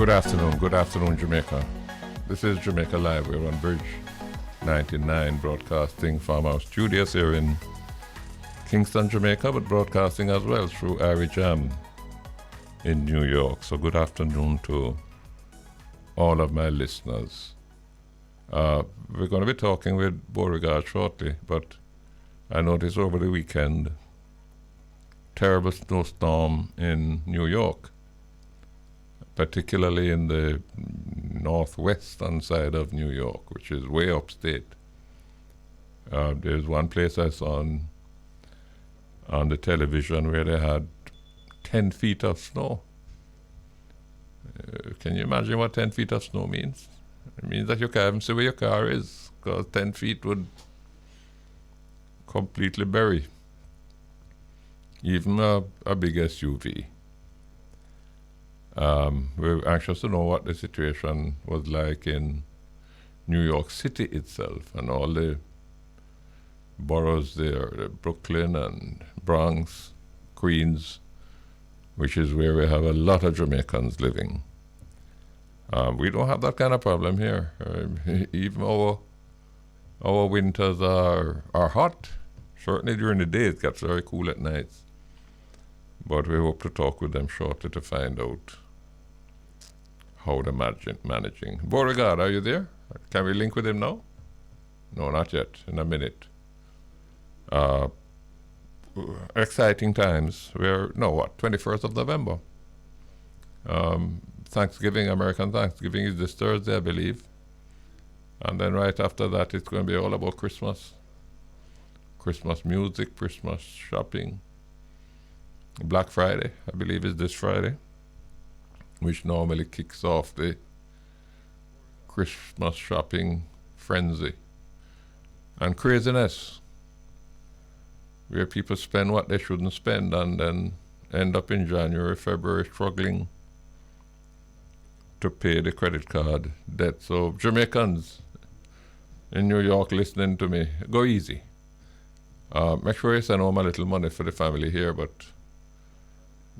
Good afternoon, Jamaica. This is Jamaica Live. We're on Bridge 99, broadcasting from our studios here in Kingston, Jamaica, but broadcasting as well through Jam in New York. So good afternoon to all of my listeners. We're going to be talking with Beauregard shortly, but I noticed over the weekend, terrible snowstorm in New York, particularly in the northwestern side of New York, which is way upstate. There's one place I saw on the television where they had 10 feet of snow. Can you imagine what 10 feet of snow means? It means that you can't even see where your car is, because 10 feet would completely bury even a big SUV. We're anxious to know what the situation was like in New York City itself and all the boroughs there, Brooklyn and Bronx, Queens, which is where we have a lot of Jamaicans living. We don't have that kind of problem here. Even our winters are hot. Certainly during the day it gets very cool at nights. But we hope to talk with them shortly to find out how they're managing. Beauregard, are you there? Can we link with him now? No, not yet. In a minute. Exciting times. 21st of November. Thanksgiving, American Thanksgiving is this Thursday, I believe. And then right after that, it's going to be all about Christmas. Christmas music, Christmas shopping. Black Friday, I believe, is this Friday, which normally kicks off the Christmas shopping frenzy and craziness, where people spend what they shouldn't spend and then end up in January, February struggling to pay the credit card debt. So Jamaicans in New York listening to me, go easy. Make sure you send home a little money for the family here, but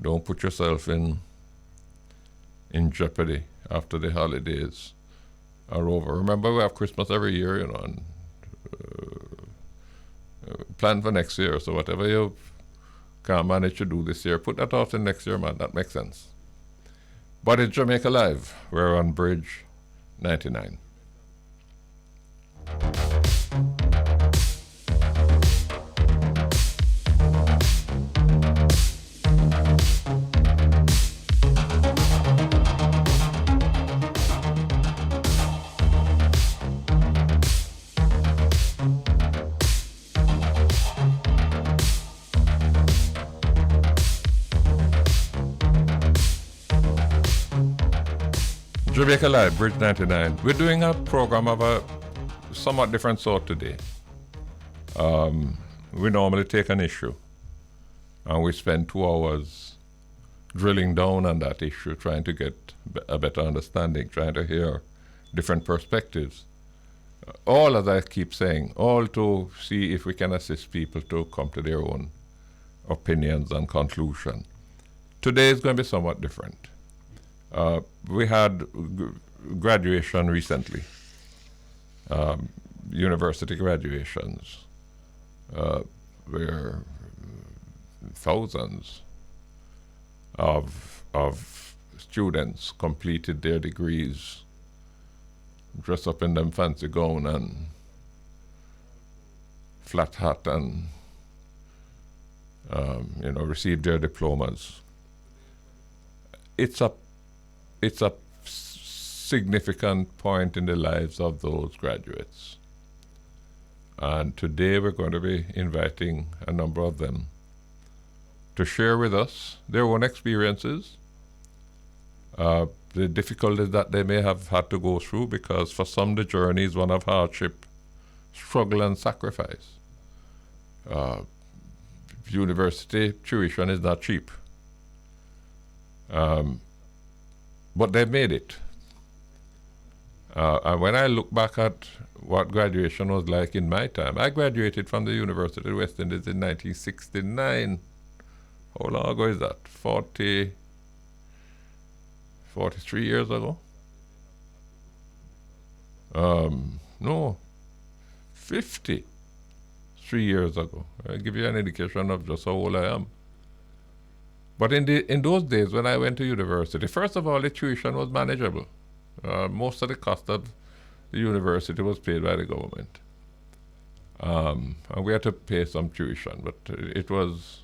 don't put yourself in jeopardy after the holidays are over. Remember, we have Christmas every year, and plan for next year. So whatever you can't manage to do this year, put that off in next year, man. That makes sense. But it's Jamaica Live. We're on Bridge 99. Jamaica Live, Bridge 99. We're doing a program of a somewhat different sort today. We normally take an issue and we spend 2 hours drilling down on that issue, trying to get a better understanding, trying to hear different perspectives. All, as I keep saying, all to see if we can assist people to come to their own opinions and conclusion. Today is going to be somewhat different. We had graduation recently, university graduations, where thousands of students completed their degrees, dressed up in them fancy gown and flat hat and received their diplomas. It's a significant point in the lives of those graduates. And today we're going to be inviting a number of them to share with us their own experiences, the difficulties that they may have had to go through, because for some the journey is one of hardship, struggle and sacrifice. University tuition is not cheap. But they've made it. And when I look back at what graduation was like in my time, I graduated from the University of West Indies in 1969. How long ago is that? 43 years ago. No, 53 years ago. I'll give you an indication of just how old I am. But in those days when I went to university, first of all, the tuition was manageable. Most of the cost of the university was paid by the government. And we had to pay some tuition, but it was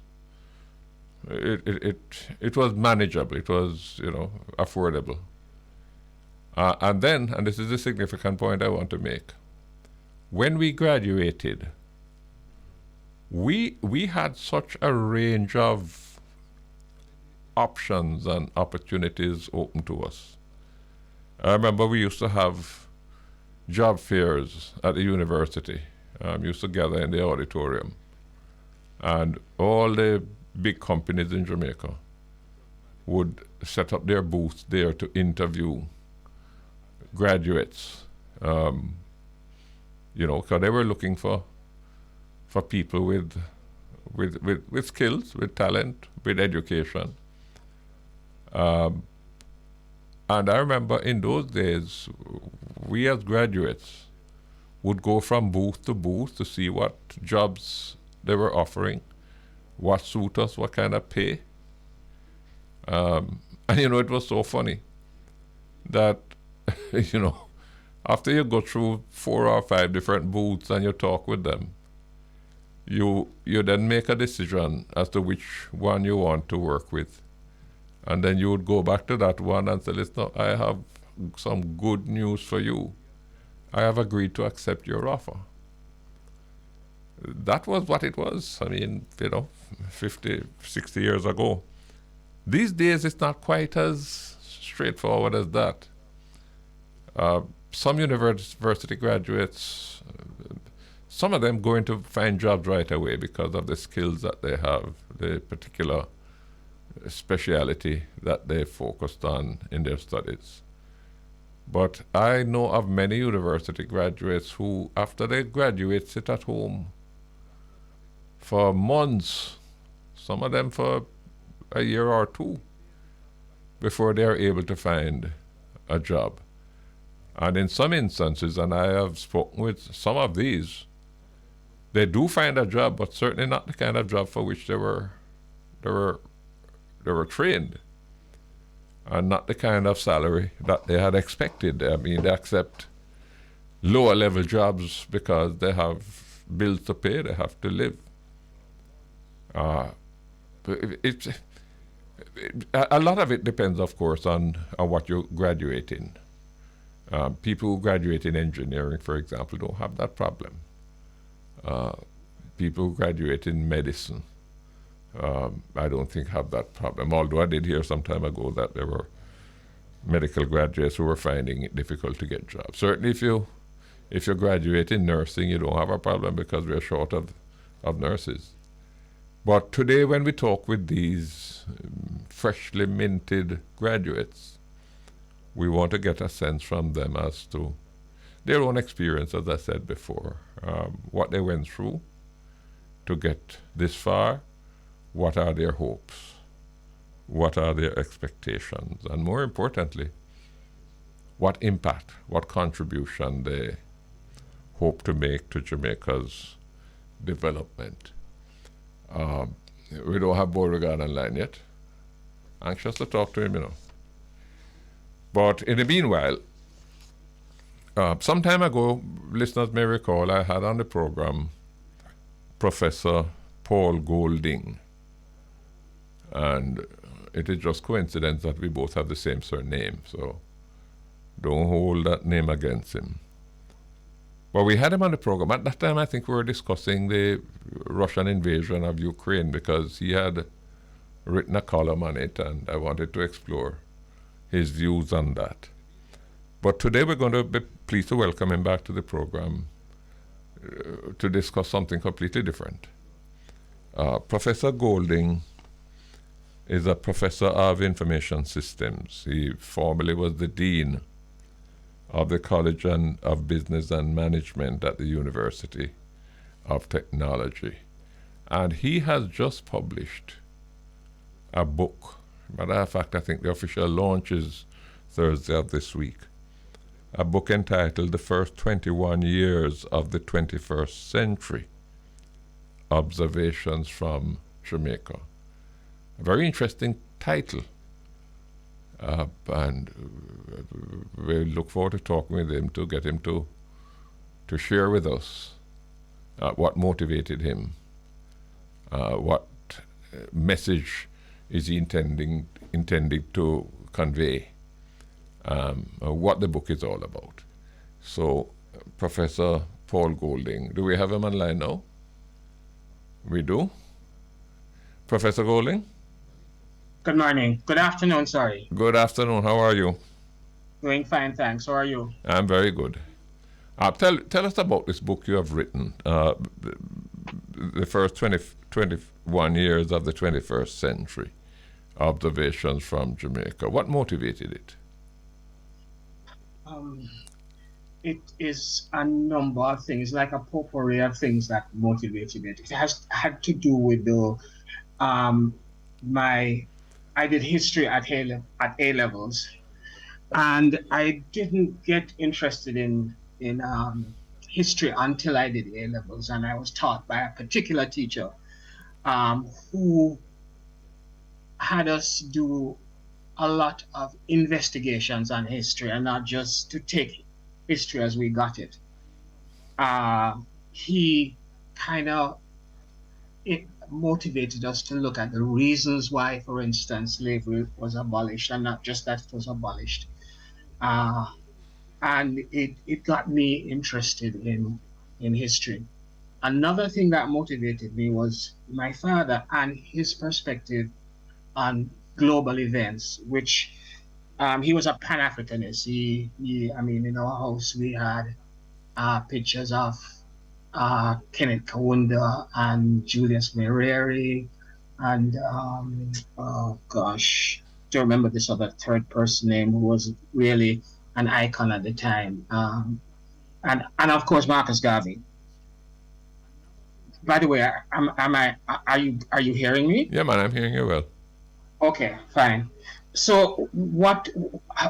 manageable. It was, affordable. And this is the significant point I want to make, when we graduated, we had such a range of options and opportunities open to us. I remember we used to have job fairs at the university. Used to gather in the auditorium, and all the big companies in Jamaica would set up their booths there to interview graduates, because they were looking for people with skills, with talent, with education. And I remember in those days, we as graduates would go from booth to booth to see what jobs they were offering, what suit us, what kind of pay. And it was so funny that, after you go through 4 or 5 different booths and you talk with them, you then make a decision as to which one you want to work with. And then you would go back to that one and say, listen, I have some good news for you. I have agreed to accept your offer. That was what it was. 50, 60 years ago. These days, it's not quite as straightforward as that. Some university graduates, some of them going to find jobs right away because of the skills that they have, the particular speciality that they focused on in their studies. But I know of many university graduates who, after they graduate, sit at home for months, some of them for a year or 2, before they are able to find a job. And in some instances, and I have spoken with some of these, they do find a job, but certainly not the kind of job for which they were trained, and not the kind of salary that they had expected. They accept lower level jobs because they have bills to pay, they have to live. A lot of it depends, of course, on what you graduate in. People who graduate in engineering, for example, don't have that problem. People who graduate in medicine, I don't think have that problem, although I did hear some time ago that there were medical graduates who were finding it difficult to get jobs. Certainly if you graduate in nursing, you don't have a problem because we're short of nurses. But today when we talk with these freshly minted graduates, we want to get a sense from them as to their own experience, as I said before, what they went through to get this far. What are their hopes? What are their expectations? And more importantly, what impact, what contribution they hope to make to Jamaica's development. We don't have Beauregard online yet. Anxious to talk to him, But in the meanwhile, some time ago, listeners may recall, I had on the program Professor Paul Golding. And it is just coincidence that we both have the same surname, so don't hold that name against him. But we had him on the program. At that time, I think we were discussing the Russian invasion of Ukraine because he had written a column on it, and I wanted to explore his views on that. But today we're going to be pleased to welcome him back to the program to discuss something completely different. Professor Golding is a professor of information systems. He formerly was the dean of the College of Business and Management at the University of Technology. And he has just published a book. Matter of fact, I think the official launch is Thursday of this week. A book entitled The First 21 Years of the 21st Century, Observations from Jamaica. A very interesting title. And we look forward to talking with him to get him to share with us what motivated him, what message is he intending to convey, what the book is all about. So, Professor Paul Golding, do we have him online now? We do. Professor Golding? Good morning. Good afternoon, sorry. Good afternoon. How are you? Doing fine, thanks. How are you? I'm very good. Tell us about this book you have written, the first 21 years of the 21st century, Observations from Jamaica. What motivated it? It is a number of things, like a potpourri of things that motivated it. It had to do with I did history at A levels, and I didn't get interested in history until I did A levels, and I was taught by a particular teacher who had us do a lot of investigations on history and not just to take history as we got it. He kind of motivated us to look at the reasons why, for instance, slavery was abolished, and not just that it was abolished. And it got me interested in history. Another thing that motivated me was my father and his perspective on global events, which he was a Pan-Africanist. I mean, in our house we had pictures of Kenneth Kaunda and Julius Nyerere, and oh gosh, don't remember this other third person name who was really an icon at the time, and of course Marcus Garvey. By the way, are you hearing me? Yeah, man, I'm hearing you well. Okay, fine. So what,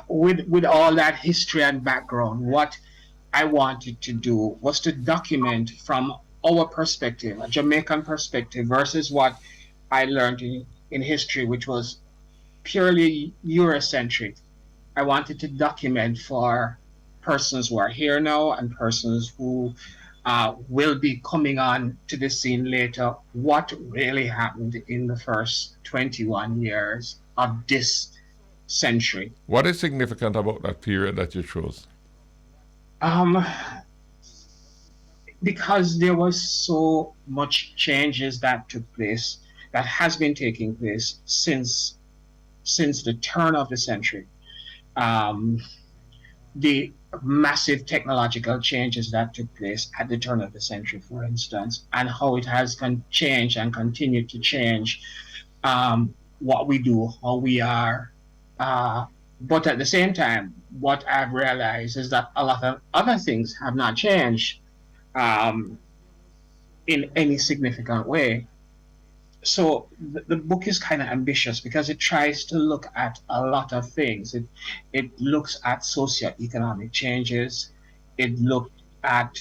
with all that history and background, what I wanted to do was to document from our perspective, a Jamaican perspective, versus what I learned in history, which was purely Eurocentric. I wanted to document for persons who are here now and persons who will be coming on to the scene later, what really happened in the first 21 years of this century. What is significant about that period that you chose? Because there was so much changes that took place, that has been taking place since the turn of the century. The massive technological changes that took place at the turn of the century, for instance, and how it has changed and continued to change what we do, how we are. But at the same time, what I've realized is that a lot of other things have not changed in any significant way. So the book is kind of ambitious because it tries to look at a lot of things. It looks at socioeconomic changes. It looked at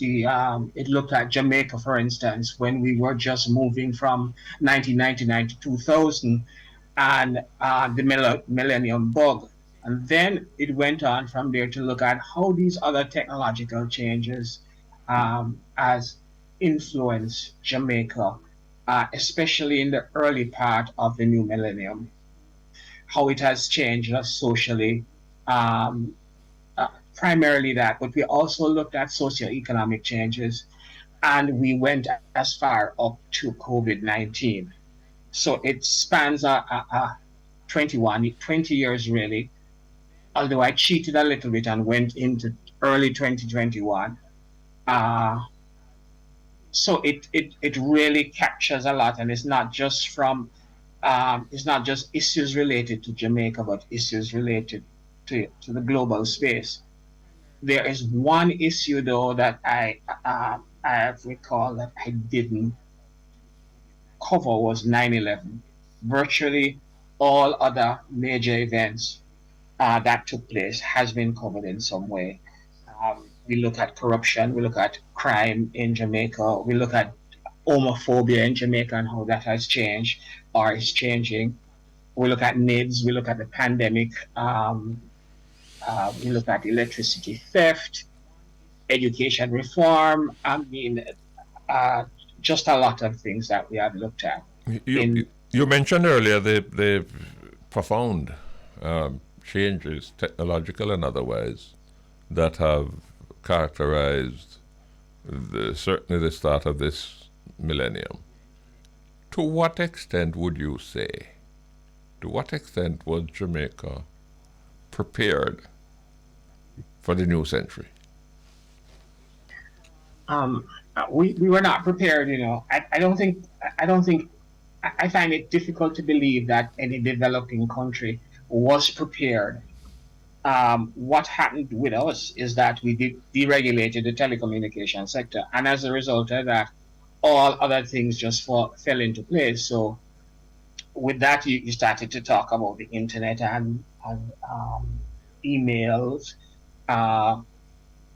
it looked at Jamaica, for instance, when we were just moving from 1999 to 2000, and the millennium bug. And then it went on from there to look at how these other technological changes has influenced Jamaica, especially in the early part of the new millennium, how it has changed us socially, primarily that, but we also looked at socioeconomic changes, and we went as far up to COVID-19. So it spans 20 years really, although I cheated a little bit and went into early 2021. So it really captures a lot, and it's not just issues related to Jamaica, but issues related to the global space. There is one issue though that I recall that I didn't cover, was 9/11. Virtually all other major events that took place has been covered in some way. We look at corruption, we look at crime in Jamaica, we look at homophobia in Jamaica and how that has changed or is changing. We look at NIDS, we look at the pandemic, we look at electricity theft, education reform. I mean, uh, just a lot of things that we have looked at. You, In you mentioned earlier the profound changes, technological and otherwise, that have characterized certainly the start of this millennium. To what extent would you say, to what extent was Jamaica prepared for the new century? we were not prepared, you know. I find it difficult to believe that any developing country was prepared. What happened with us is that we deregulated the telecommunication sector, and as a result of that, all other things just fell into place. So with that, you started to talk about the internet and emails. Uh,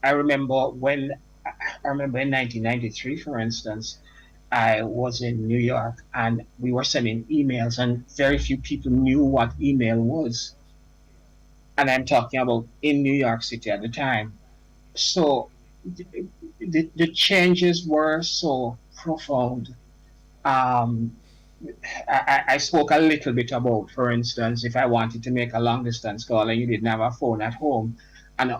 I remember when I remember in 1993, for instance, I was in New York and we were sending emails, and very few people knew what email was. And I'm talking about in New York City at the time. So the changes were so profound. Um, I spoke a little bit about, for instance, if I wanted to make a long distance call and you didn't have a phone at home, and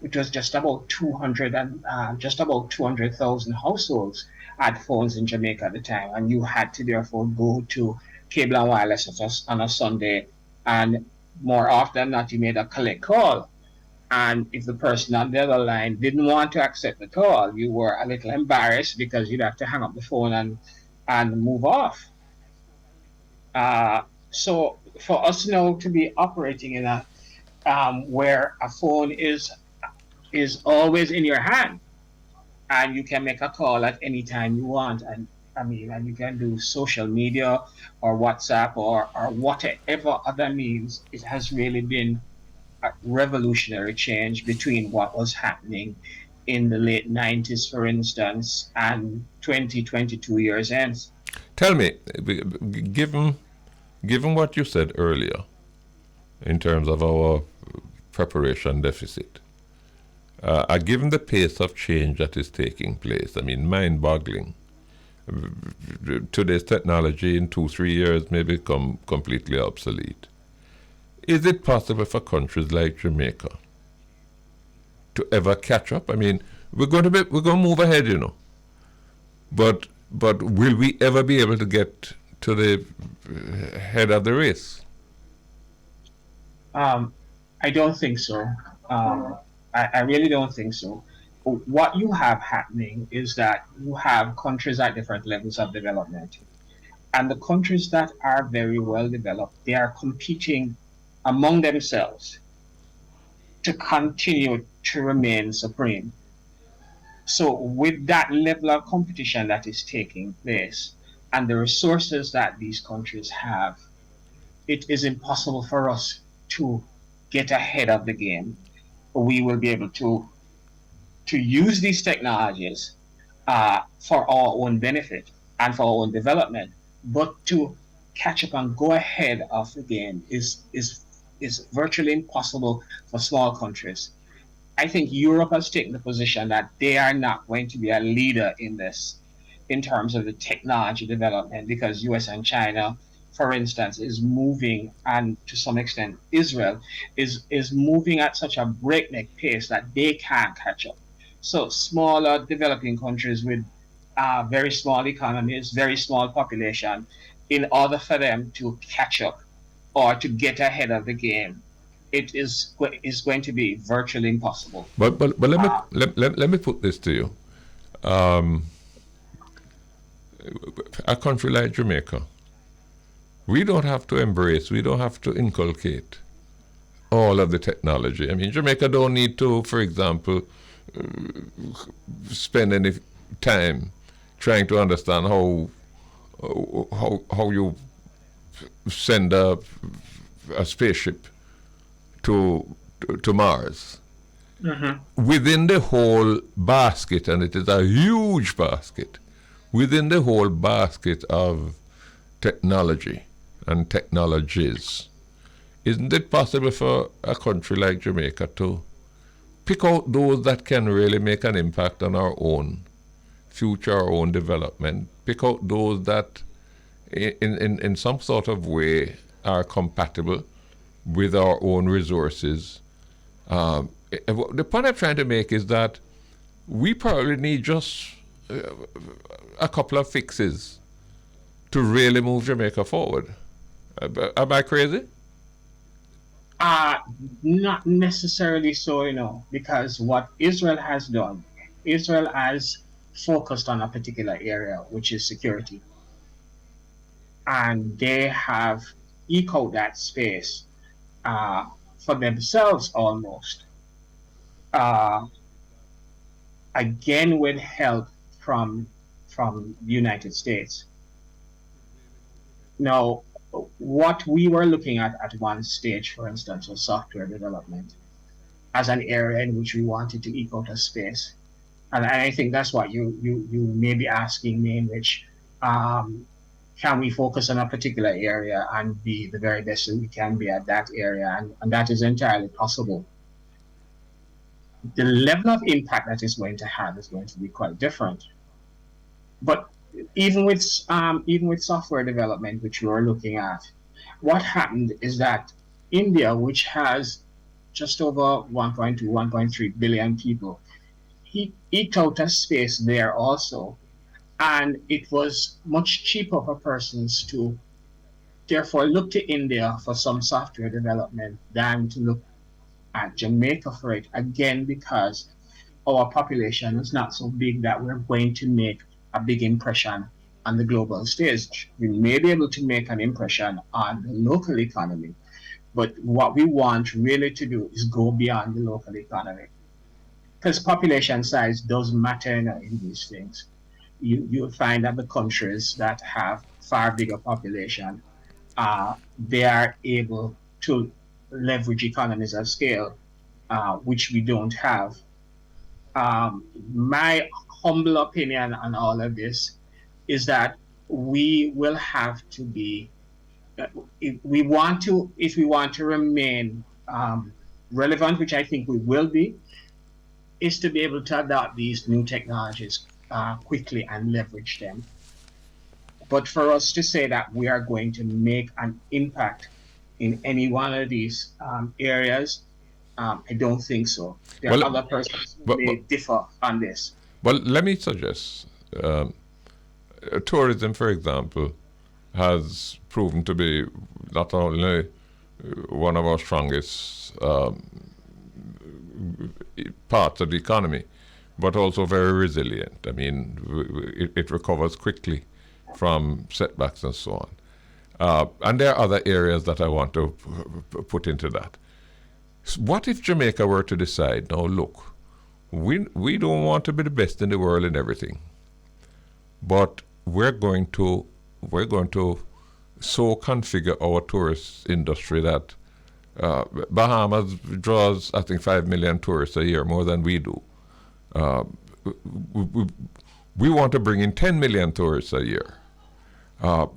it was just about 200,000 households had phones in Jamaica at the time, and you had to therefore go to cable and wireless on a Sunday, and more often than not, you made a collect call. And if the person on the other line didn't want to accept the call, you were a little embarrassed because you'd have to hang up the phone and move off. So for us now to be operating in a where a phone is always in your hand and you can make a call at any time you want, and I mean, and you can do social media or WhatsApp or whatever other means, it has really been a revolutionary change between what was happening in the late 90s, for instance, and 2022 years hence. Tell me, given given what you said earlier in terms of our preparation deficit, given the pace of change that is taking place, I mean, mind-boggling. Today's technology in 2-3 years may become completely obsolete. Is it possible for countries like Jamaica to ever catch up? I mean, we're going to move ahead, you know, but will we ever be able to get to the head of the race? I don't think so. Um, I really don't think so. What you have happening is that you have countries at different levels of development. And the countries that are very well developed, they are competing among themselves to continue to remain supreme. So, with that level of competition that is taking place and the resources that these countries have, it is impossible for us to get ahead of the game. We will be able to use these technologies for our own benefit and for our own development, but to catch up and go ahead of the game is virtually impossible for small countries. I think Europe has taken the position that they are not going to be a leader in this in terms of the technology development because US and China, for instance, is moving, and to some extent Israel is moving at such a breakneck pace that they can't catch up. So smaller developing countries with very small economies, very small population, in order for them to catch up or to get ahead of the game, is going to be virtually impossible. But Uh, let me put this to you. Um, a country like Jamaica, we don't have to embrace, we don't have to inculcate all of the technology. I mean, Jamaica don't need to, for example, spend any time trying to understand how you send a spaceship to Mars. Mm-hmm. Within the whole basket, and it is a huge basket, within the whole basket of technology and technologies, isn't it possible for a country like Jamaica to pick out those that can really make an impact on our own future, our own development, pick out those that in some sort of way are compatible with our own resources? The point I'm trying to make is that we probably need just a couple of fixes to really move Jamaica forward. Am I crazy? Not necessarily so, because what Israel has done, Israel has focused on a particular area, which is security. And they have eked out that space for themselves almost. Again, with help from the United States. Now, what we were looking at one stage, for instance, was software development as an area in which we wanted to eke out a space. And I think that's what you may be asking me, in which can we focus on a particular area and be the very best that we can be at that area? And that is entirely possible. The level of impact that is going to have is going to be quite different. But even with software development, which we are looking at, what happened is that India, which has just over 1.2, 1.3 billion people, he eked out a space there also. And it was much cheaper for persons to therefore look to India for some software development than to look at Jamaica for it, again, because our population is not so big that we're going to make a big impression on the global stage. We may be able to make an impression on the local economy, but what we want really to do is go beyond the local economy. Because population size does matter in these things. You'll find that the countries that have far bigger population, they are able to leverage economies of scale, which we don't have. My humble opinion on all of this is that we will have to be, if we want to remain relevant, which I think we will be, is to be able to adopt these new technologies quickly and leverage them. But for us to say that we are going to make an impact in any one of these areas, I don't think so. There are other persons who may differ on this. Well, let me suggest, tourism, for example, has proven to be not only one of our strongest parts of the economy, but also very resilient. I mean, it recovers quickly from setbacks and so on. And there are other areas that I want to put into that. What if Jamaica were to decide, now look, we don't want to be the best in the world in everything, but we're going to so configure our tourist industry that Bahamas draws, I think, 5 million tourists a year, more than we do. We want to bring in 10 million tourists a year.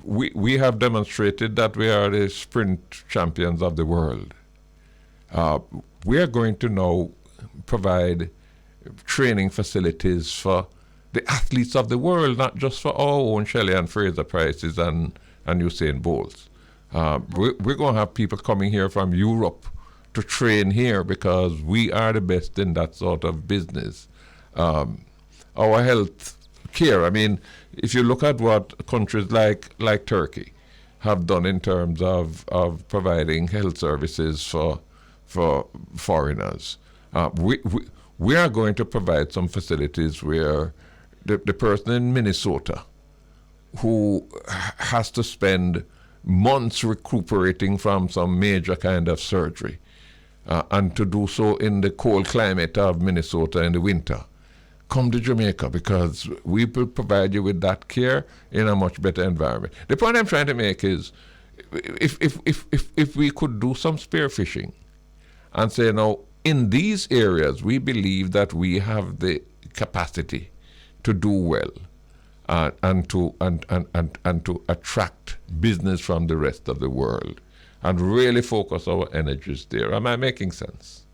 We have demonstrated that we are the sprint champions of the world. We are going to now provide training facilities for the athletes of the world, not just for our own Shelley and Fraser Prices and Usain Bolts. We're going to have people coming here from Europe to train here because we are the best in that sort of business. Our health care, I mean, if you look at what countries like Turkey have done in terms of providing health services for foreigners, we are going to provide some facilities where the person in Minnesota who has to spend months recuperating from some major kind of surgery, and to do so in the cold climate of Minnesota in the winter, come to Jamaica because we will provide you with that care in a much better environment. The point I'm trying to make is if we could do some spearfishing and say, now, in these areas, we believe that we have the capacity to do well, and to attract business from the rest of the world, and really focus our energies there. Am I making sense?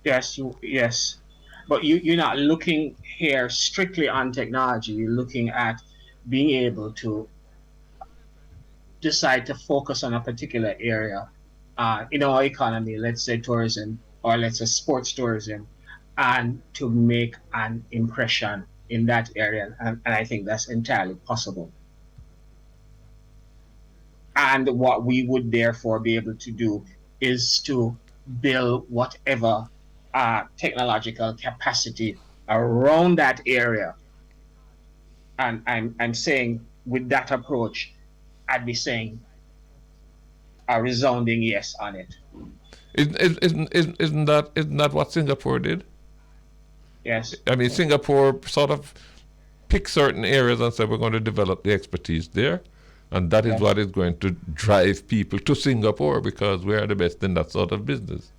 Yes, yes. But you're not looking here strictly on technology. You're looking at being able to decide to focus on a particular area in our economy, let's say tourism, or let's say sports tourism, and to make an impression in that area. And I think that's entirely possible. And what we would therefore be able to do is to build whatever technological capacity around that area. And I'm saying with that approach, I'd be saying a resounding yes on it. Isn't that what Singapore did? Yes. I mean, Singapore sort of picked certain areas and said, we're going to develop the expertise there. And that is Yes. what is going to drive people to Singapore, because we are the best in that sort of business.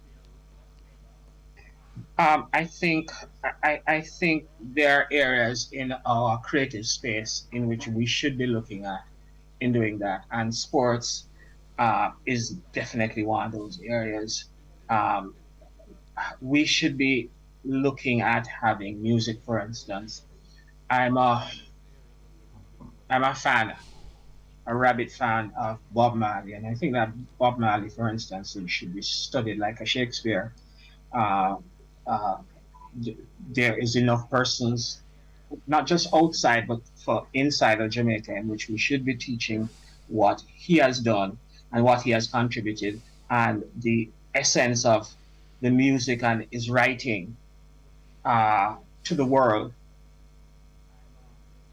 I think there are areas in our creative space in which we should be looking at in doing that, and sports is definitely one of those areas. Um, we should be looking at having music, for instance. I'm a I'm a fan, a rabid fan of Bob Marley, and I think that Bob Marley, for instance, should be studied like a Shakespeare. Uh, uh, there is enough persons, not just outside, but for inside of Jamaica, in which we should be teaching what he has done and what he has contributed, and the essence of the music and his writing to the world.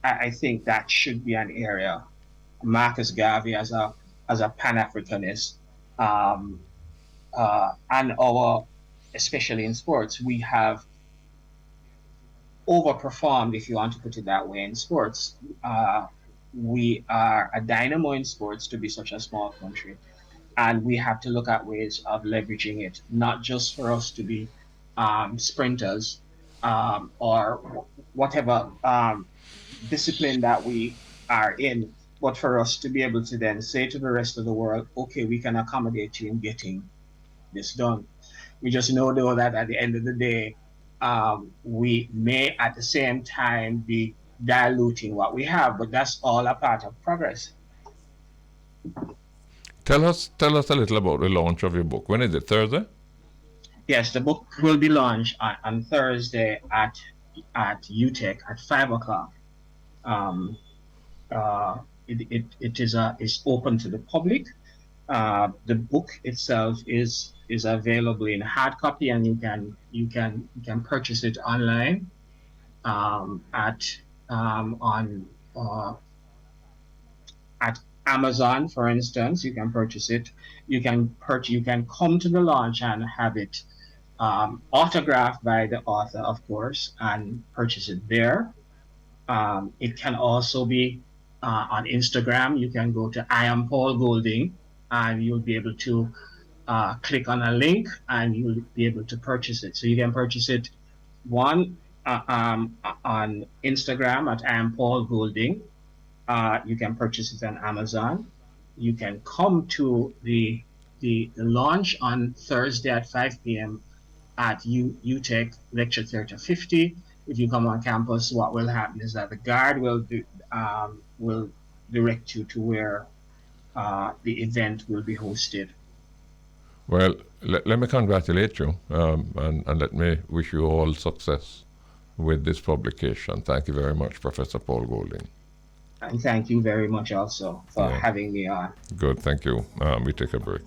I think that should be an area. Marcus Garvey as a Pan Africanist, um, and our, especially in sports, we have overperformed, if you want to put it that way, in sports. We are a dynamo in sports to be such a small country, and we have to look at ways of leveraging it, not just for us to be sprinters, or whatever discipline that we are in, but for us to be able to then say to the rest of the world, okay, we can accommodate you in getting this done. We just know, though, that at the end of the day, we may at the same time be diluting what we have, but that's all a part of progress. Tell us a little about the launch of your book. When is it? Thursday? Yes, the book will be launched on Thursday at UTech at 5 o'clock. Um, it is open to the public. The book itself is available in hard copy, and you can purchase it online at on at Amazon, for instance. You can purchase it. You can come to the launch and have it autographed by the author, of course, and purchase it there. It can also be on Instagram. You can go to I am Paul Golding, and you'll be able to click on a link, and you'll be able to purchase it. So you can purchase it on Instagram at I am Paul Golding. You can purchase it on Amazon. You can come to the launch on Thursday at 5 p.m. at UTech Lecture Theatre 50. If you come on campus, what will happen is that the guard will direct you to where the event will be hosted. Well, let me congratulate you, and let me wish you all success with this publication. Thank you very much, Professor Paul Golding. And thank you very much also for having me on. Good, thank you. We take a break.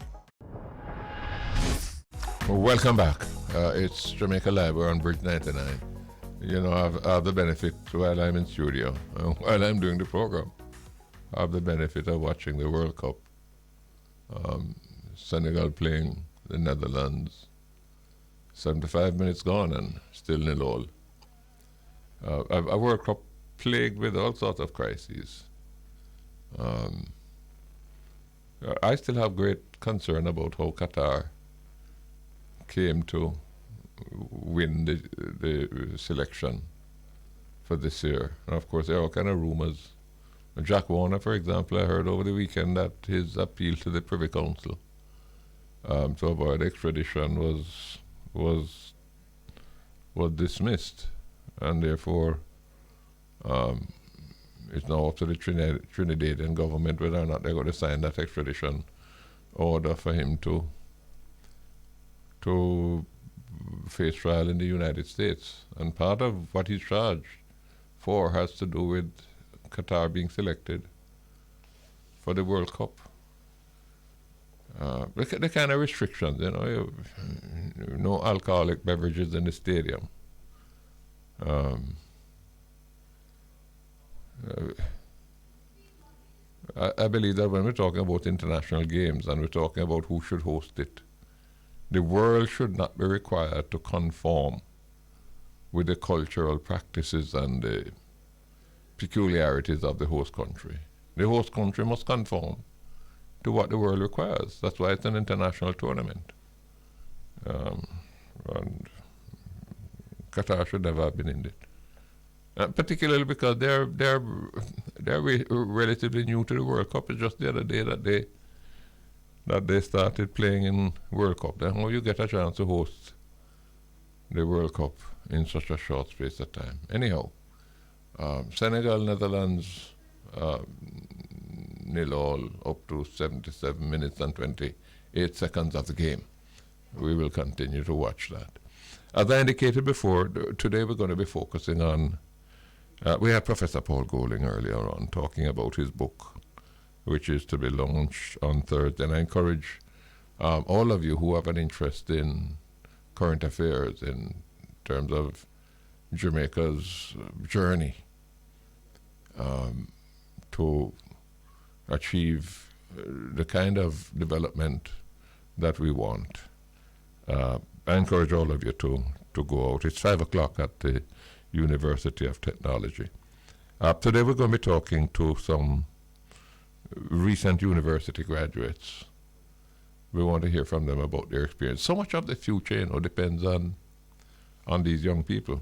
Welcome back. It's Jamaica Live. We're on Bridge 99. You know, I have the benefit while I'm in studio, while I'm doing the program, I have the benefit of watching the World Cup. Senegal playing the Netherlands. 75 minutes gone and still 0-0. A World Cup plagued with all sorts of crises. I still have great concern about how Qatar came to win the selection for this year. And of course, there are all kind of rumors. Jack Warner, for example, I heard over the weekend that his appeal to the Privy Council to avoid extradition was was dismissed, and therefore um, it's now up to the Trinidadian government whether or not they're going to sign that extradition order for him to face trial in the United States. And part of what he's charged for has to do with Qatar being selected for the World Cup. The kind of restrictions, no alcoholic beverages in the stadium. Um, I believe that when we're talking about international games and we're talking about who should host it, the world should not be required to conform with the cultural practices and the peculiarities of the host country. The host country must conform to what the world requires. That's why it's an international tournament. And Qatar should never have been in it. Particularly because they're relatively new to the World Cup. It's just the other day that they started playing in World Cup. Then how you get a chance to host the World Cup in such a short space of time. Anyhow, Senegal, Netherlands, 0-0 up to 77 minutes and 28 seconds of the game. We will continue to watch that. As I indicated before, today we're going to be focusing on we had Professor Paul Golding earlier on talking about his book, which is to be launched on Thursday. And I encourage all of you who have an interest in current affairs in terms of Jamaica's journey to achieve the kind of development that we want. I encourage all of you to go out. It's 5 o'clock at the University of Technology. Today we're going to be talking to some recent university graduates. We want to hear from them about their experience. So much of the future, depends on these young people.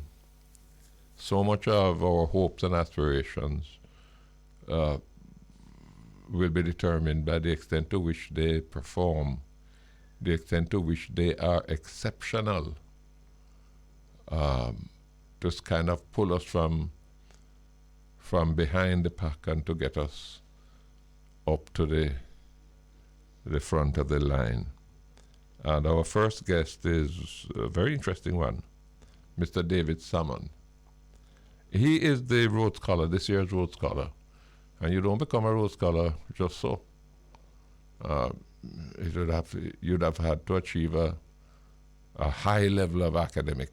So much of our hopes and aspirations will be determined by the extent to which they perform, the extent to which they are exceptional. Just kind of pull us from behind the pack and to get us up to the front of the line. And our first guest is a very interesting one, Mr. David Salmon. He is the Rhodes Scholar, this year's Rhodes Scholar. And you don't become a Rhodes Scholar just so. You'd have had to achieve a high level of academic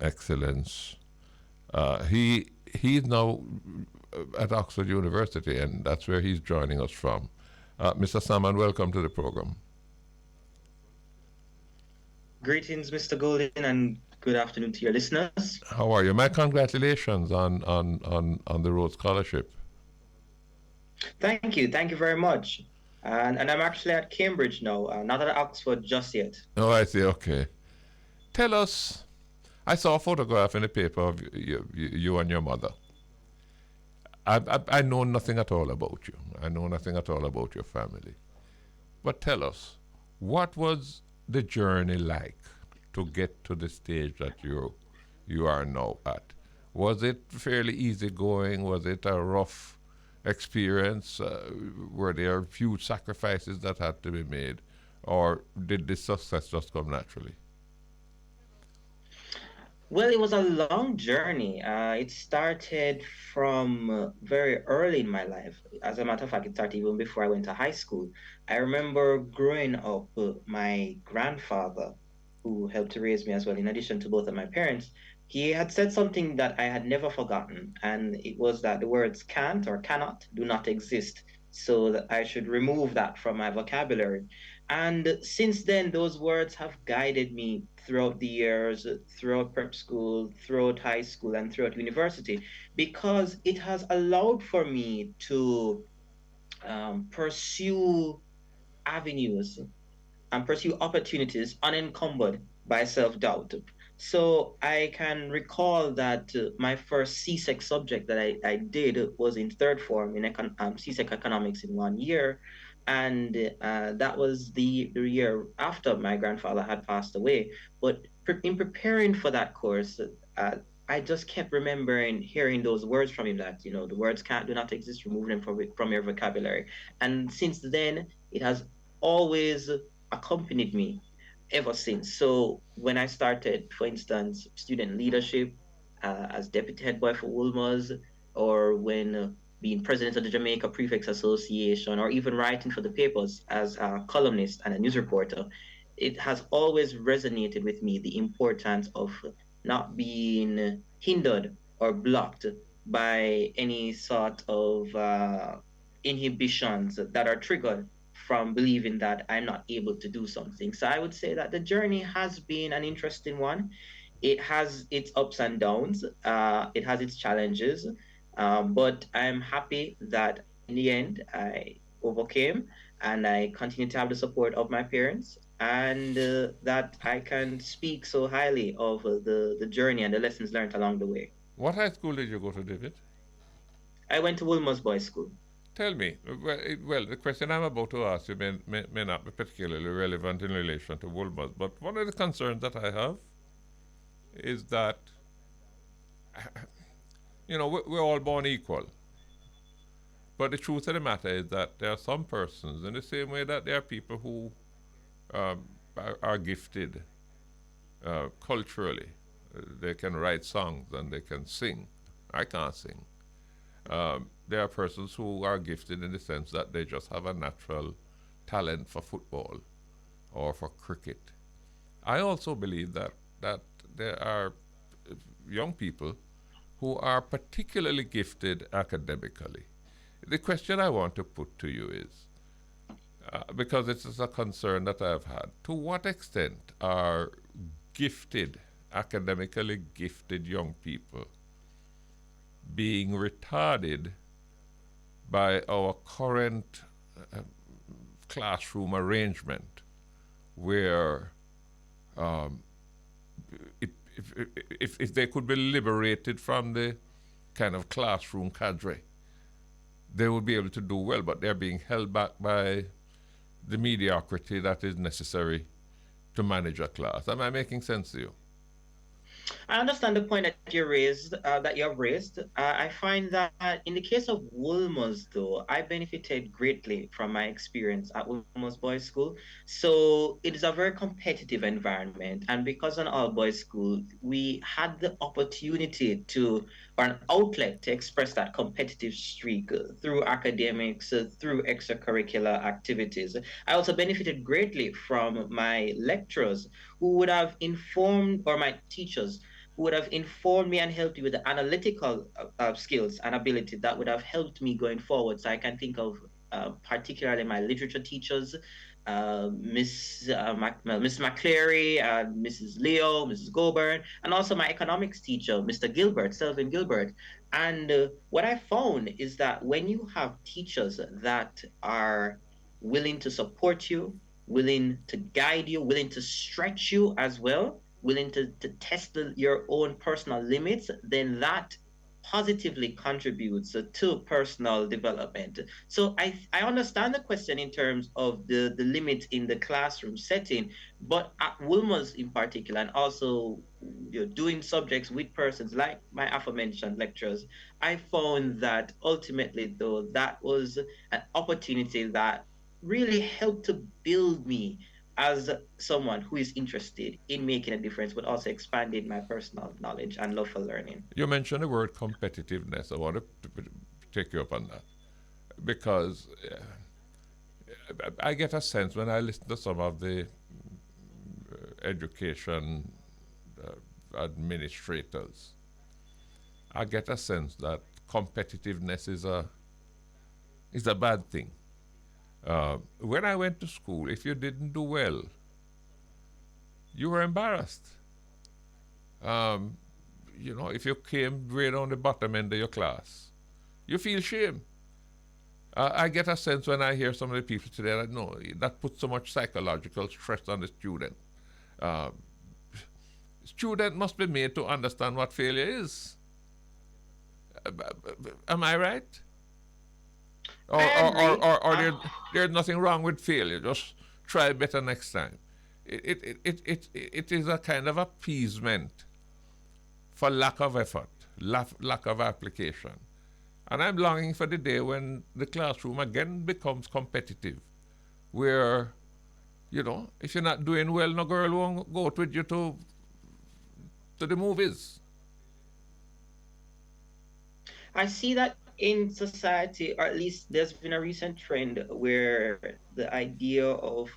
excellence. He's now at Oxford University, and that's where he's joining us from. Mr. Salmon, welcome to the program. Greetings, Mr. Golden, and good afternoon to your listeners. How are you? My congratulations on the Rhodes Scholarship. Thank you very much. And I'm actually at Cambridge now, not at Oxford just yet. Oh, I see. Okay. Tell us. I saw a photograph in the paper of you and your mother. I know nothing at all about you. I know nothing at all about your family. But tell us, what was the journey like to get to the stage that you are now at? Was it fairly easygoing? Was it a rough experience? Were there huge sacrifices that had to be made? Or did the success just come naturally? Well, it was a long journey. It started from very early in my life. As a matter of fact, it started even before I went to high school. I remember growing up, my grandfather, who helped to raise me as well, in addition to both of my parents, he had said something that I had never forgotten, and it was that the words can't or cannot do not exist, so that I should remove that from my vocabulary. And since then, those words have guided me throughout the years, throughout prep school, throughout high school, and throughout university, because it has allowed for me to pursue avenues and pursue opportunities unencumbered by self-doubt. So I can recall that my first CSEC subject that I did was in third form in CSEC economics in 1 year. And that was the year after my grandfather had passed away. But in preparing for that course, I just kept remembering hearing those words from him that, the words do not exist, remove them from your vocabulary. And since then, it has always accompanied me ever since. So when I started, for instance, student leadership as deputy head boy for Woolmers, or when being president of the Jamaica Prefects Association, or even writing for the papers as a columnist and a news reporter, it has always resonated with me the importance of not being hindered or blocked by any sort of inhibitions that are triggered from believing that I'm not able to do something. So I would say that the journey has been an interesting one. It has its ups and downs, it has its challenges, but I'm happy that in the end I overcame and I continue to have the support of my parents, and that I can speak so highly of the journey and the lessons learned along the way. What high school did you go to, David? I went to Wilmers Boys School. Tell me, well, the question I'm about to ask you may not be particularly relevant in relation to Woolworths, but one of the concerns that I have is that, we're all born equal. But the truth of the matter is that there are some persons, in the same way that there are people who are gifted culturally. They can write songs and they can sing. I can't sing. There are persons who are gifted in the sense that they just have a natural talent for football or for cricket. I also believe that there are young people who are particularly gifted academically. The question I want to put to you is, because it is a concern that I've had, to what extent are academically gifted young people being retarded by our current classroom arrangement, where if they could be liberated from the kind of classroom cadre, they would be able to do well, but they're being held back by the mediocrity that is necessary to manage a class. Am I making sense to you? I understand the point that you have raised. I find that in the case of Woolmers, though, I benefited greatly from my experience at Woolmers Boys School. So it is a very competitive environment, and because an all-boys school, we had the opportunity or an outlet to express that competitive streak through academics, through extracurricular activities. I also benefited greatly from my lecturers who would have informed, or my teachers who would have informed me and helped me with the analytical skills and ability that would have helped me going forward. So I can think of particularly my literature teachers, Miss McCleary, Mrs. Leo, Mrs. Goburn, and also my economics teacher, Mr. Gilbert, Selvin Gilbert. And what I found is that when you have teachers that are willing to support you, willing to guide you, willing to stretch you as well, willing to test your own personal limits, then that positively contributes to personal development. So I understand the question in terms of the limit in the classroom setting, but at Wilmers in particular, and also doing subjects with persons like my aforementioned lecturers, I found that ultimately, though, that was an opportunity that really helped to build me as someone who is interested in making a difference, but also expanding my personal knowledge and love for learning. You mentioned the word competitiveness. I want to take you up on that, because I get a sense when I listen to some of the education administrators, I get a sense that competitiveness is a bad thing. When I went to school, if you didn't do well, you were embarrassed. If you came right on the bottom end of your class, you feel shame. I get a sense when I hear some of the people today that no, that puts so much psychological stress on the student. Uh, Student must be made to understand what failure is. Am I right? I agree. There's nothing wrong with failure. Just try better next time. It is a kind of appeasement for lack of effort, lack of application. And I'm longing for the day when the classroom again becomes competitive, where, if you're not doing well, no girl won't go with you to the movies. I see that in society, or at least there's been a recent trend where the idea of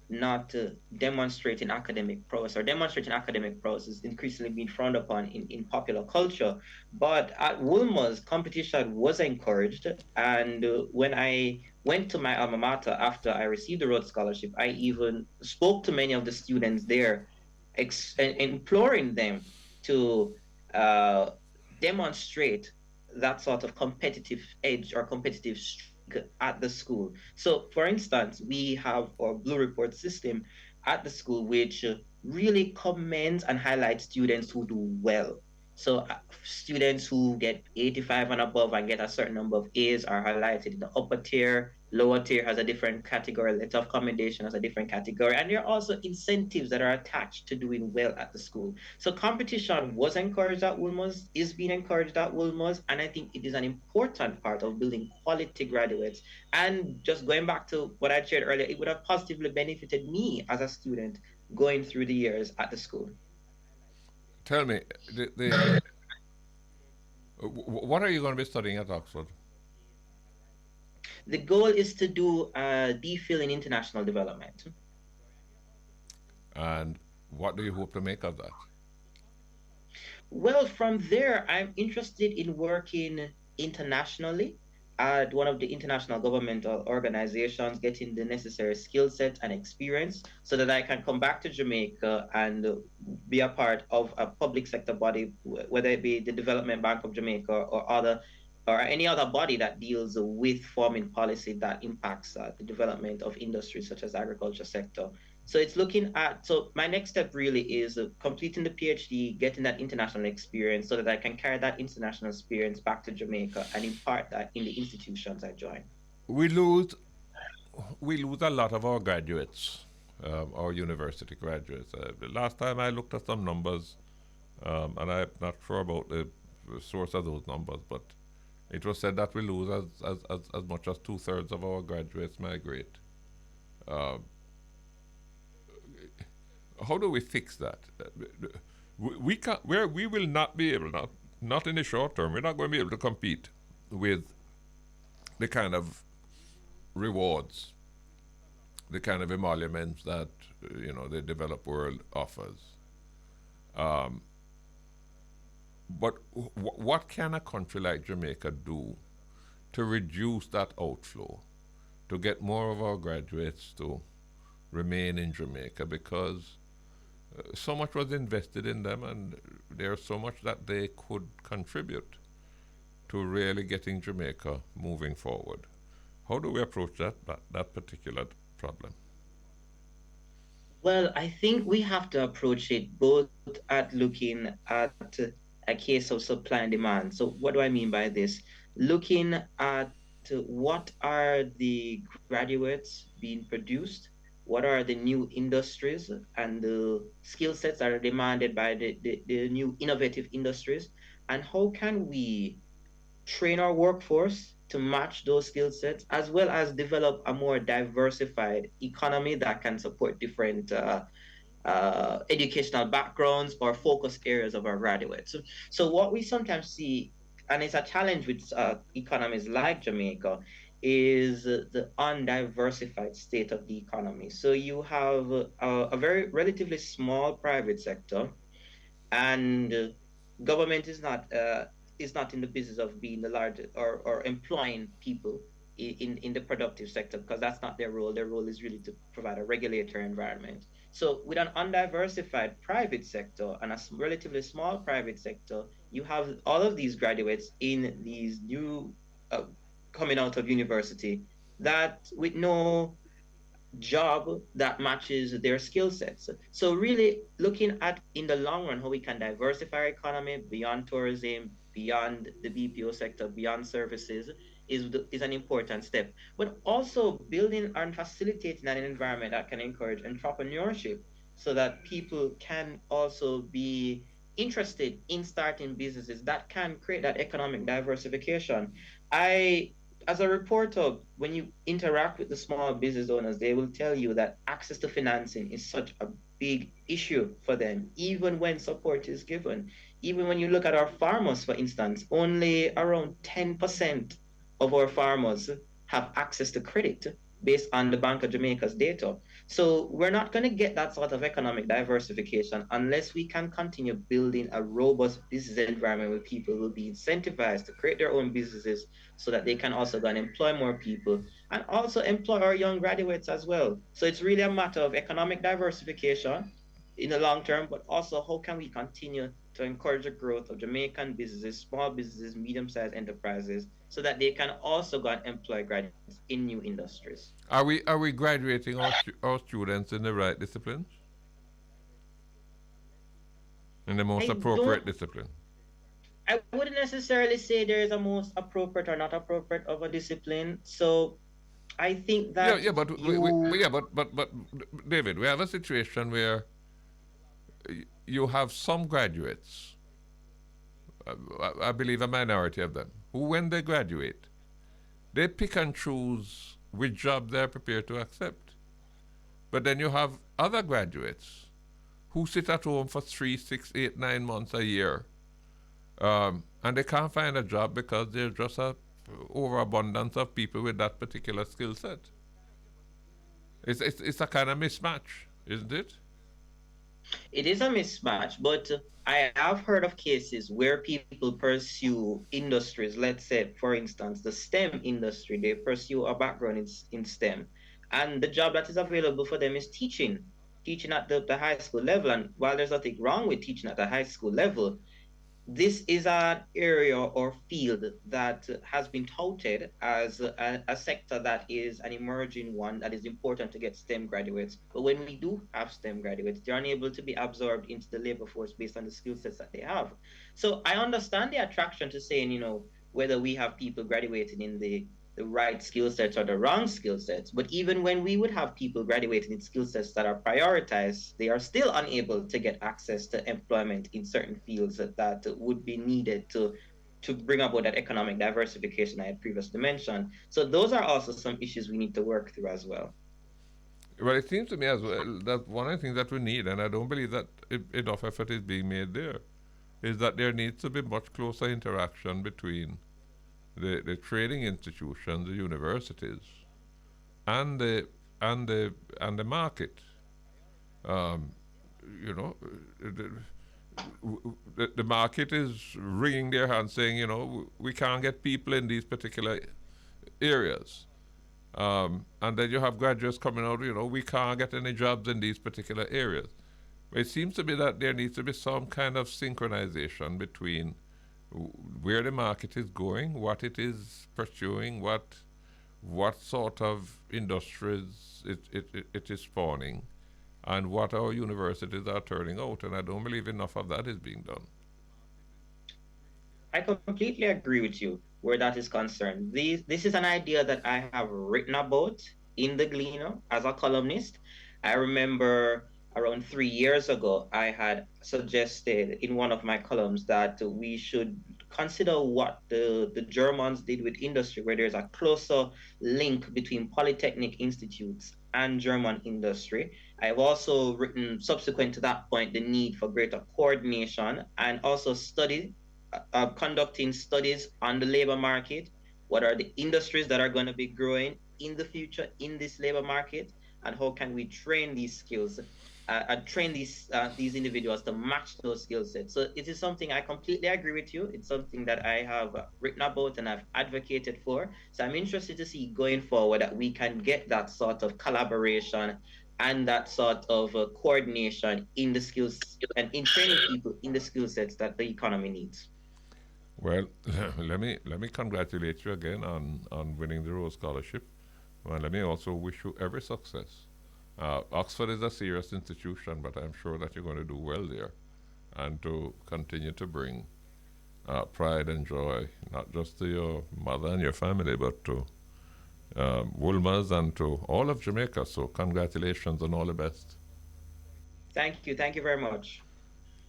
not demonstrating academic prowess or demonstrating academic prowess is increasingly being frowned upon in popular culture. But at Wolmer's, competition was encouraged. And when I went to my alma mater after I received the Rhodes Scholarship, I even spoke to many of the students there, imploring them to demonstrate that sort of competitive edge or competitive streak at the school. So, for instance, we have our Blue Report system at the school, which really commends and highlights students who do well. So, students who get 85 and above and get a certain number of A's are highlighted in the upper tier. Lower tier has a different category. Letter of commendation has a different category. And there are also incentives that are attached to doing well at the school. So competition was encouraged at Wolmer's, is being encouraged at Wolmer's, and I think it is an important part of building quality graduates. And just going back to what I shared earlier, it would have positively benefited me as a student going through the years at the school. Tell me, what are you going to be studying at Oxford? The goal is to do a DPhil in international development. And what do you hope to make of that? Well, from there, I'm interested in working internationally at one of the international governmental organizations, getting the necessary skill set and experience so that I can come back to Jamaica and be a part of a public sector body, whether it be the Development Bank of Jamaica or any other body that deals with forming policy that impacts the development of industries such as agriculture sector. So it's looking at, so my next step really is completing the PhD, getting that international experience so that I can carry that international experience back to Jamaica and impart that in the institutions I join. We lose we lose a lot of our graduates, our university graduates. The last time I looked at some numbers, and I'm not sure about the source of those numbers, but it was said that we lose as much as two-thirds of our graduates migrate. Uh, how do we fix that? We can we will not be able, not in the short term, we're not going to be able to compete with the kind of rewards, the kind of emoluments that the developed world offers. Um, but what can a country like Jamaica do to reduce that outflow, to get more of our graduates to remain in Jamaica? Because so much was invested in them, and there's so much that they could contribute to really getting Jamaica moving forward. How do we approach that particular problem? Well, I think we have to approach it both at looking at a case of supply and demand. So, what do I mean by this? Looking at what are the graduates being produced, what are the new industries and the skill sets that are demanded by the new innovative industries, and how can we train our workforce to match those skill sets, as well as develop a more diversified economy that can support different educational backgrounds or focus areas of our graduates. So what we sometimes see, and it's a challenge with economies like Jamaica, is the undiversified state of the economy. So you have a very relatively small private sector, and government is not in the business of being the largest or employing people in the productive sector, because that's not their role. Their role is really to provide a regulatory environment. So with an undiversified private sector and a relatively small private sector, you have all of these graduates in these new coming out of university that with no job that matches their skill sets. So really looking at in the long run how we can diversify our economy beyond tourism, beyond the BPO sector, beyond services is an important step. But also building and facilitating an environment that can encourage entrepreneurship so that people can also be interested in starting businesses that can create that economic diversification. I as a reporter, when you interact with the small business owners, they will tell you that access to financing is such a big issue for them, even when support is given. Even when you look at our farmers, for instance, only around 10% of our farmers have access to credit based on the Bank of Jamaica's data. So we're not going to get that sort of economic diversification unless we can continue building a robust business environment where people will be incentivized to create their own businesses so that they can also go and employ more people and also employ our young graduates as well. So it's really a matter of economic diversification in the long term, but also how can we continue to encourage the growth of Jamaican businesses, small businesses, medium-sized enterprises, so that they can also go and employ graduates in new industries. Are we graduating our students in the right disciplines, in the most I don't appropriate discipline? I wouldn't necessarily say there is a most appropriate or not appropriate of a discipline. So I think Yeah, that yeah, but you yeah, but David, we have a situation where you have some graduates, I believe a minority of them, who when they graduate, they pick and choose which job they're prepared to accept. But then you have other graduates who sit at home for 3, 6, 8, 9 months a year, and they can't find a job because there's just a overabundance of people with that particular skill set. It's a kind of mismatch, isn't it? it is a mismatch, but I have heard of cases where people pursue industries. Let's say, for instance, the STEM industry, they pursue a background in STEM, and the job that is available for them is teaching at the high school level. And while there's nothing wrong with teaching at the high school level, this is an area or field that has been touted as a sector that is an emerging one that is important to get STEM graduates. But when we do have STEM graduates, they're unable to be absorbed into the labor force based on the skill sets that they have. So I understand the attraction to saying, whether we have people graduating in the right skill sets or the wrong skill sets. But even when we would have people graduating in skill sets that are prioritized, they are still unable to get access to employment in certain fields that would be needed to bring about that economic diversification I had previously mentioned. So those are also some issues we need to work through as well. Well, it seems to me as well that one of the things that we need, and I don't believe that enough effort is being made there, is that there needs to be much closer interaction between the training institutions, the universities, and the market. Um, you know, the market is wringing their hands, saying, we can't get people in these particular areas. And then you have graduates coming out, we can't get any jobs in these particular areas. It seems to be that there needs to be some kind of synchronization between where the market is going, what it is pursuing, what sort of industries it is spawning, and what our universities are turning out. And I don't believe enough of that is being done. I completely agree with you where that is concerned. This is an idea that I have written about in the Gleaner as a columnist. I remember around 3 years ago, I had suggested in one of my columns that we should consider what the Germans did with industry, where there's a closer link between polytechnic institutes and German industry. I've also written subsequent to that point the need for greater coordination and also conducting studies on the labor market. What are the industries that are going to be growing in the future in this labor market, and how can we train these skills and train these individuals to match those skill sets? So it is something I completely agree with you. It's something that I have written about and I've advocated for. So I'm interested to see going forward that we can get that sort of collaboration and that sort of coordination in the skills and in training people in the skill sets that the economy needs. Well, let me congratulate you again on winning the Rhodes Scholarship. Well, let me also wish you every success. Oxford is a serious institution, but I'm sure that you're going to do well there and to continue to bring pride and joy, not just to your mother and your family, but to Woolmers and to all of Jamaica. So, congratulations and all the best. Thank you very much.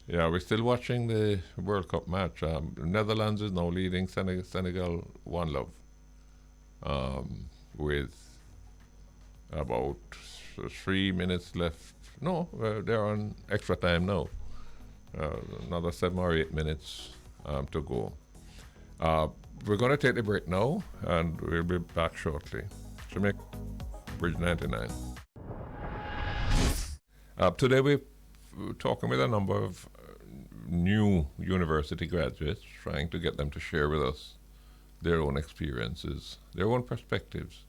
Yeah, we're still watching the World Cup match. Netherlands is now leading Senegal 1 love with about 3 minutes left. No, they're on extra time now. Another 7 or 8 minutes to go. We're going to take the break now, and we'll be back shortly. Jamaica Bridge 99. Today we're talking with a number of new university graduates, trying to get them to share with us their own experiences, their own perspectives,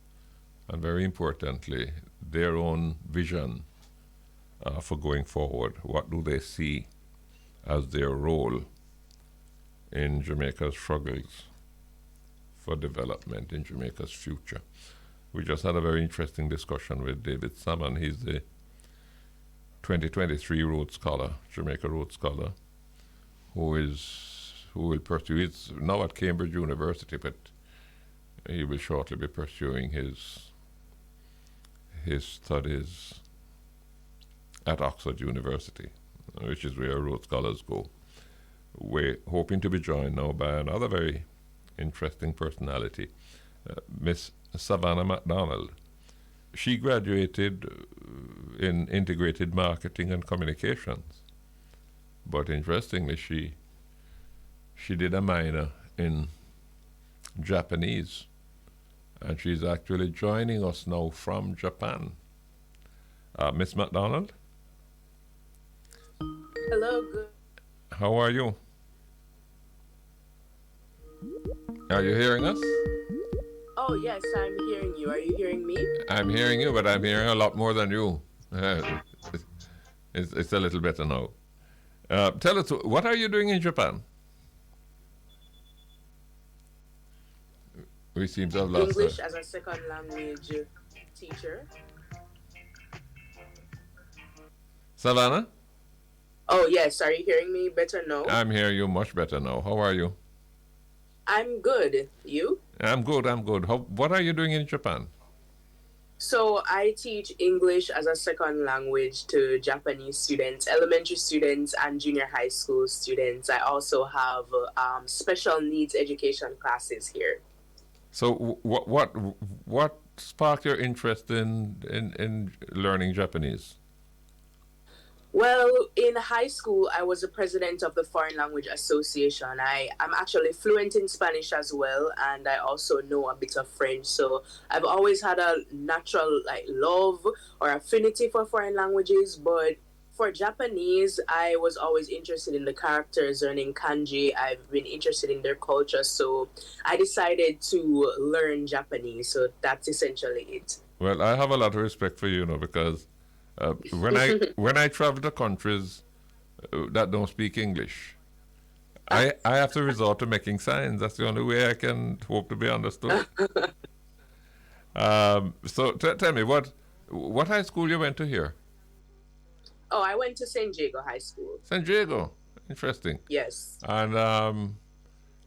and very importantly, their own vision for going forward. What do they see as their role in Jamaica's struggles for development, in Jamaica's future? We just had a very interesting discussion with David Salmon. He's the 2023 Rhodes Scholar, Jamaica Rhodes Scholar, who will pursue. It's now at Cambridge University, but he will shortly be pursuing his studies at Oxford University, which is where Rhodes Scholars go. We're hoping to be joined now by another very interesting personality, Miss Savannah McDonald. She graduated in integrated marketing and communications, but interestingly, she did a minor in Japanese, and she's actually joining us now from Japan. Miss McDonald? Hello, good. How are you? Are you hearing us? Oh, yes, I'm hearing you. Are you hearing me? I'm hearing you, but I'm hearing a lot more than you. It's a little better now. Tell us, what are you doing in Japan? We seem to have lost English as a second language teacher. Savannah? Oh, yes. Are you hearing me better now? I'm hearing you much better now. How are you? I'm good. You? I'm good. What are you doing in Japan? So I teach English as a second language to Japanese students, elementary students, and junior high school students. I also have special needs education classes here. So what sparked your interest in learning Japanese? Well, in high school, I was the president of the Foreign Language Association. I'm actually fluent in Spanish as well, and I also know a bit of French. So I've always had a natural love or affinity for foreign languages. But for Japanese, I was always interested in the characters, learning kanji. I've been interested in their culture, so I decided to learn Japanese. So that's essentially it. Well, I have a lot of respect for you, because when I travel to countries that don't speak English, I have to resort to making signs. That's the only way I can hope to be understood. So tell me, what high school you went to here? Oh, I went to San Diego High School. San Diego, interesting. Yes. And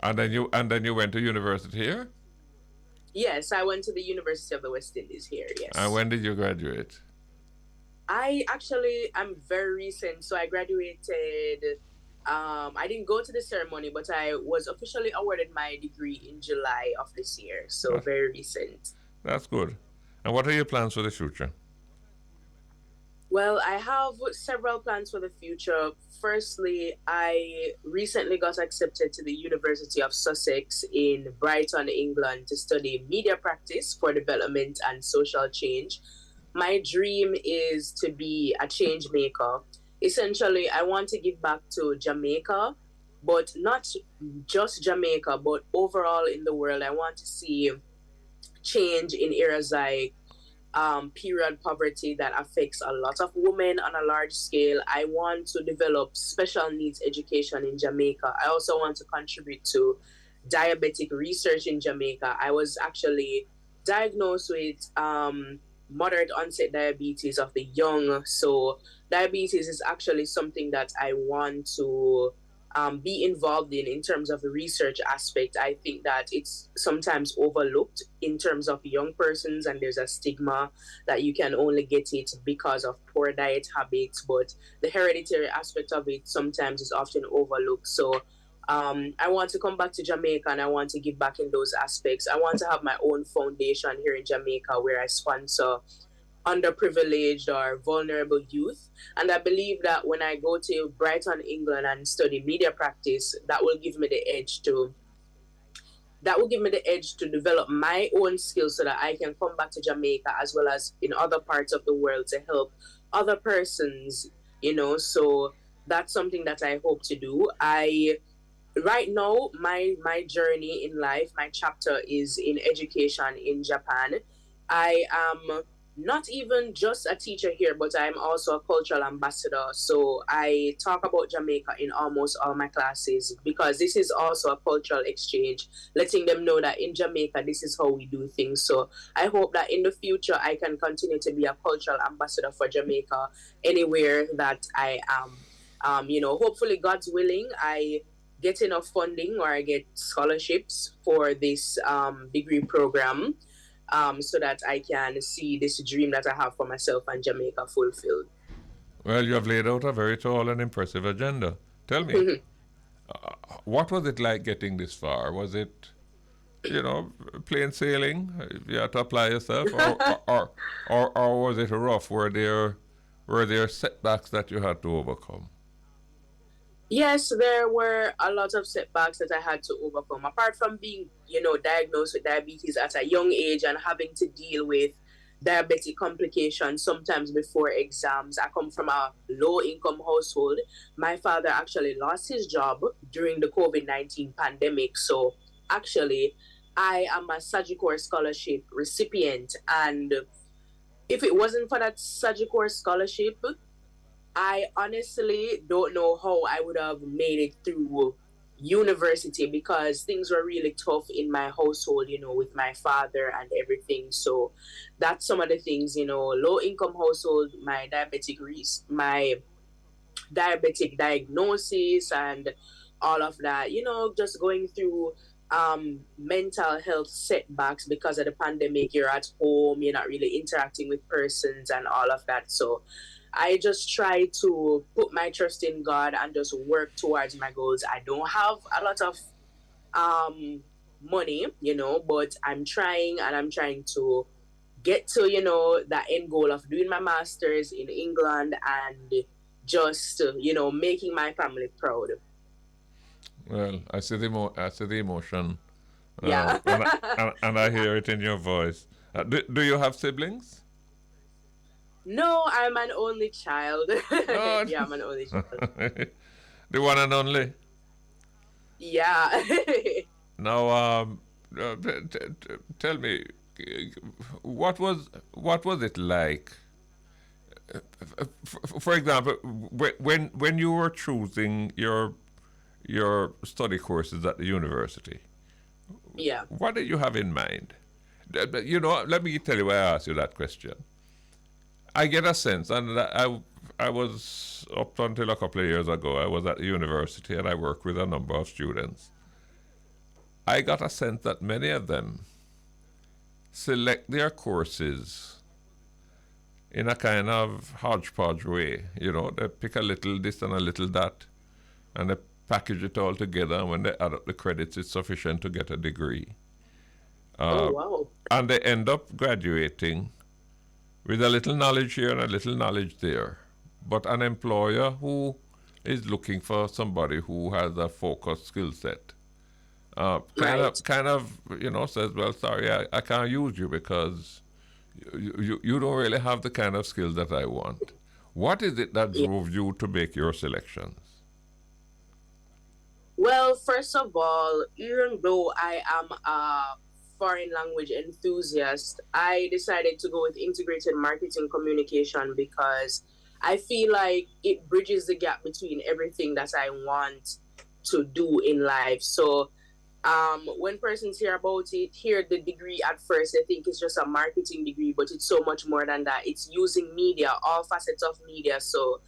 then you went to university here? Yes, I went to the University of the West Indies here. Yes. And when did you graduate? I'm very recent. So I graduated. I didn't go to the ceremony, but I was officially awarded my degree in July of this year. So very recent. That's good. And what are your plans for the future? Well, I have several plans for the future. Firstly, I recently got accepted to the University of Sussex in Brighton, England, to study media practice for development and social change. My dream is to be a change maker. Essentially, I want to give back to Jamaica, but not just Jamaica, but overall in the world. I want to see change in areas like period poverty that affects a lot of women on a large scale. I want to develop special needs education in Jamaica. I also want to contribute to diabetic research in Jamaica. I was actually diagnosed with moderate onset diabetes of the young. So, diabetes is actually something that I want to be involved in terms of the research aspect. I think that it's sometimes overlooked in terms of young persons, and there's a stigma that you can only get it because of poor diet habits. But the hereditary aspect of it sometimes is often overlooked. So I want to come back to Jamaica and I want to give back in those aspects. I want to have my own foundation here in Jamaica where I sponsor underprivileged or vulnerable youth. And I believe that when I go to Brighton, England and study media practice, that will give me the edge to develop my own skills so that I can come back to Jamaica as well as in other parts of the world to help other persons, So that's something that I hope to do. Right now, my journey in life, my chapter is in education in Japan. I am not even just a teacher here, but I'm also a cultural ambassador. So I talk about Jamaica in almost all my classes because this is also a cultural exchange, letting them know that in Jamaica, this is how we do things. So I hope that in the future, I can continue to be a cultural ambassador for Jamaica anywhere that I am. Hopefully, God's willing, I get enough funding or I get scholarships for this degree program so that I can see this dream that I have for myself and Jamaica fulfilled. Well, you have laid out a very tall and impressive agenda. Tell me, what was it like getting this far? Was it, plain sailing? You had to apply yourself, or was it rough? Were there setbacks that you had to overcome? Yes, there were a lot of setbacks that I had to overcome. Apart from being, diagnosed with diabetes at a young age and having to deal with diabetic complications sometimes before exams. I come from a low-income household. My father actually lost his job during the COVID-19 pandemic. So actually, I am a Sagicor scholarship recipient. And if it wasn't for that Sagicor scholarship, I honestly don't know how I would have made it through university because things were really tough in my household, with my father and everything. So that's some of the things, low income household, my diabetic diagnosis and all of that, just going through mental health setbacks because of the pandemic. You're at home, you're not really interacting with persons and all of that. So I just try to put my trust in God and just work towards my goals. I don't have a lot of money, but I'm trying and I'm trying to get to, that end goal of doing my master's in England and just, making my family proud. Well, I see the emotion. Yeah. And I hear it in your voice. Do you have siblings? No, I'm an only child. Oh. Yeah, I'm an only child. The one and only. Yeah. Now, tell me, what was it like? For example, when you were choosing your study courses at the university, Yeah. what did you have in mind? Let me tell you why I asked you that question. I get a sense, and I was, up until a couple of years ago, I was at the university and I worked with a number of students. I got a sense that many of them select their courses in a kind of hodgepodge way. They pick a little this and a little that, and they package it all together, and when they add up the credits, it's sufficient to get a degree. Oh, wow. And they end up graduating with a little knowledge here and a little knowledge there. But an employer who is looking for somebody who has a focused skill set kind of says, well, sorry, I can't use you because you don't really have the kind of skills that I want. What is it that drove you to make your selections? Well, first of all, even though I am a foreign language enthusiast, I decided to go with integrated marketing communication because I feel like it bridges the gap between everything that I want to do in life. So when persons hear about it, hear the degree at first, they think it's just a marketing degree, but it's so much more than that. It's using media, all facets of media. So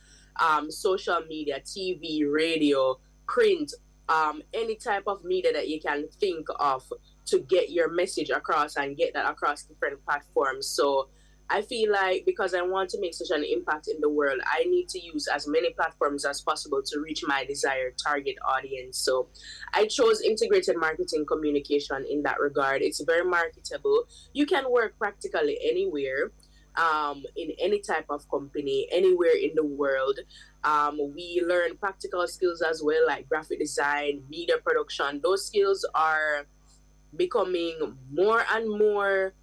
social media, TV, radio, print, any type of media that you can think of to get your message across and get that across different platforms. So I feel like because I want to make such an impact in the world, I need to use as many platforms as possible to reach my desired target audience. So I chose integrated marketing communication in that regard. It's very marketable. You can work practically anywhere, in any type of company, anywhere in the world. We learn practical skills as well, like graphic design, media production. Those skills are becoming more and more,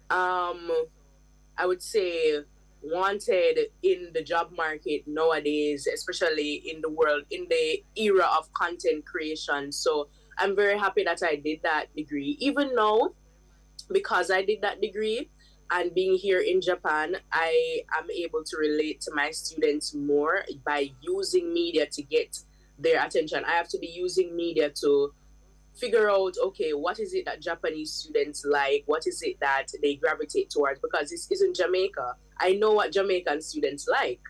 I would say, wanted in the job market nowadays, especially in the world, in the era of content creation. So I'm very happy that I did that degree. Even now, because I did that degree and being here in Japan, I am able to relate to my students more by using media to get their attention. I have to be using media to figure out, okay, what is it that Japanese students like? What is it that they gravitate towards? Because this is in Jamaica. I know what Jamaican students like.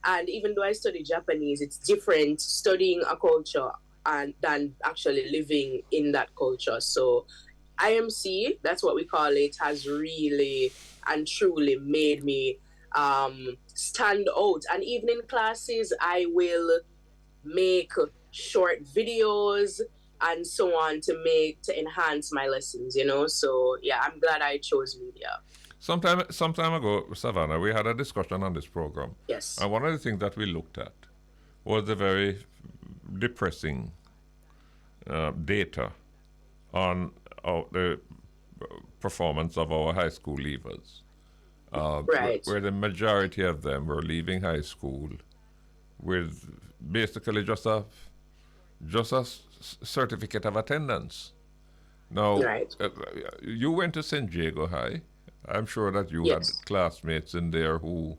And even though I study Japanese, it's different studying a culture and than actually living in that culture. So IMC, that's what we call it, has really and truly made me stand out. And even in classes, I will make short videos and so on to enhance my lessons, you know. So yeah, I'm glad I chose media. Sometime ago, Savannah, we had a discussion on this program. Yes. And one of the things that we looked at was the very depressing data on the performance of our high school leavers. Right. Where the majority of them were leaving high school with basically just a certificate of attendance. Now, right. You went to St. Diego High. I'm sure that you Yes. had classmates in there who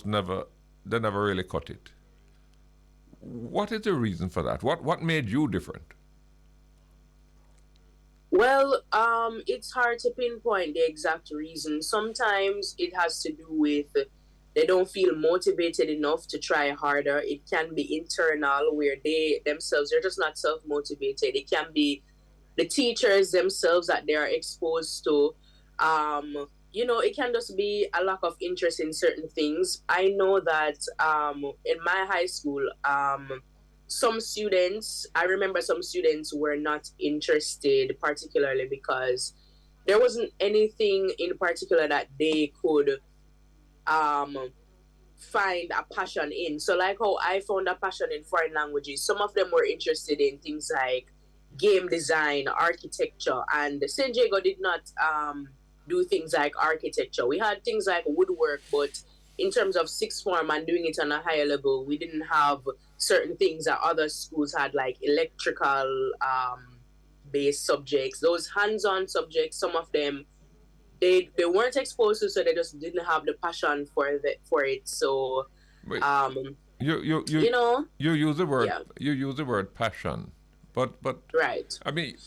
never really cut it. What is the reason for that? What made you different? Well, it's hard to pinpoint the exact reason. Sometimes it has to do with they don't feel motivated enough to try harder. It can be internal where they themselves, they're just not self-motivated. It can be the teachers themselves that they are exposed to. It can just be a lack of interest in certain things. I know that in my high school, I remember some students were not interested, particularly because there wasn't anything in particular that they could find a passion in. So like how I found a passion in foreign languages, some of them were interested in things like game design, architecture, and San Diego did not do things like architecture. We had things like woodwork, but in terms of sixth form and doing it on a higher level, we didn't have certain things that other schools had, like electrical based subjects. Those hands-on subjects, some of them they weren't exposed to, so they just didn't have the passion for it. So Wait, you use the word you use the word passion, but right. I mean,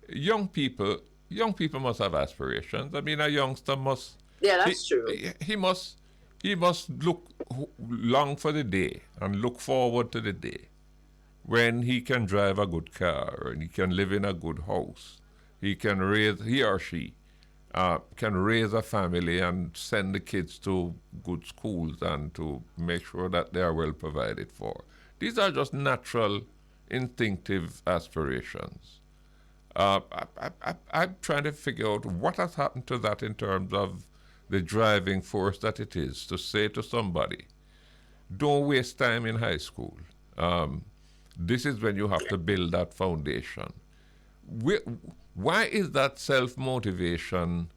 young people must have aspirations. I mean, a youngster must. Yeah, that's true. He must long for the day and look forward to the day when he can drive a good car and he can live in a good house. He or she can raise a family and send the kids to good schools and to make sure that they are well provided for. These are just natural, instinctive aspirations. I'm trying to figure out what has happened to that in terms of the driving force that it is to say to somebody, don't waste time in high school. This is when you have to build that foundation. Why is that self-motivation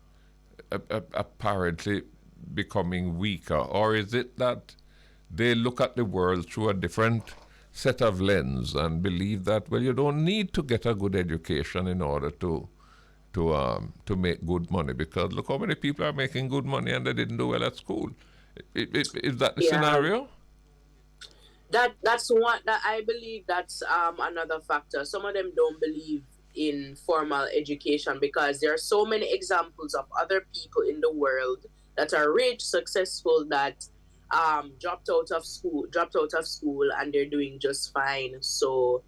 apparently becoming weaker? Or is it that they look at the world through a different set of lens and believe that, well, you don't need to get a good education in order to make good money, because look how many people are making good money and they didn't do well at school. Is that the scenario? That's one that I believe that's another factor. Some of them don't believe in formal education because there are so many examples of other people in the world that are rich, successful, that dropped out of school and they're doing just fine. So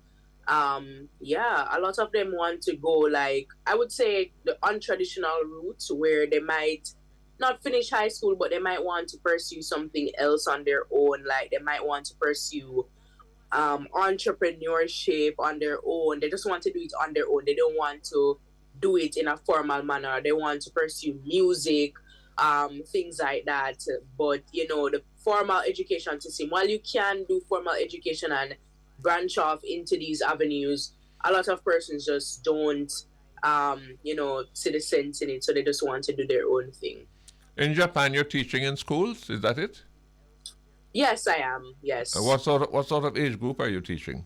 yeah, a lot of them want to go, like, I would say, the untraditional route where they might not finish high school, but they might want to pursue something else on their own. Like they might want to pursue entrepreneurship on their own. They just want to do it on their own. They don't want to do it in a formal manner. They want to pursue music, things like that. But you know, the formal education system, while you can do formal education and branch off into these avenues, a lot of persons just don't you know, see the sense in it, so they just want to do their own thing. In Japan, you're teaching in schools, is that it? Yes, I am. Yes. What sort of age group are you teaching?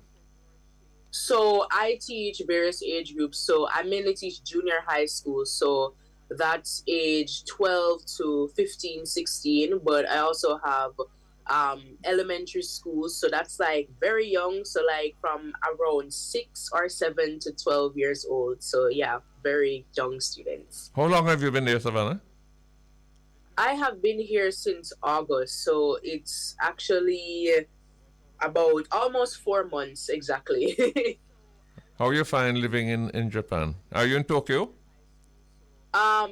So I teach various age groups. So I mainly teach junior high school. So that's age 12 to 15, 16. But I also have elementary school. So that's like very young. So like from around 6 or 7 to 12 years old. So yeah, very young students. How long have you been there, Savannah? I have been here since August, so it's actually about almost 4 months exactly. How you find living in Japan? Are you in Tokyo?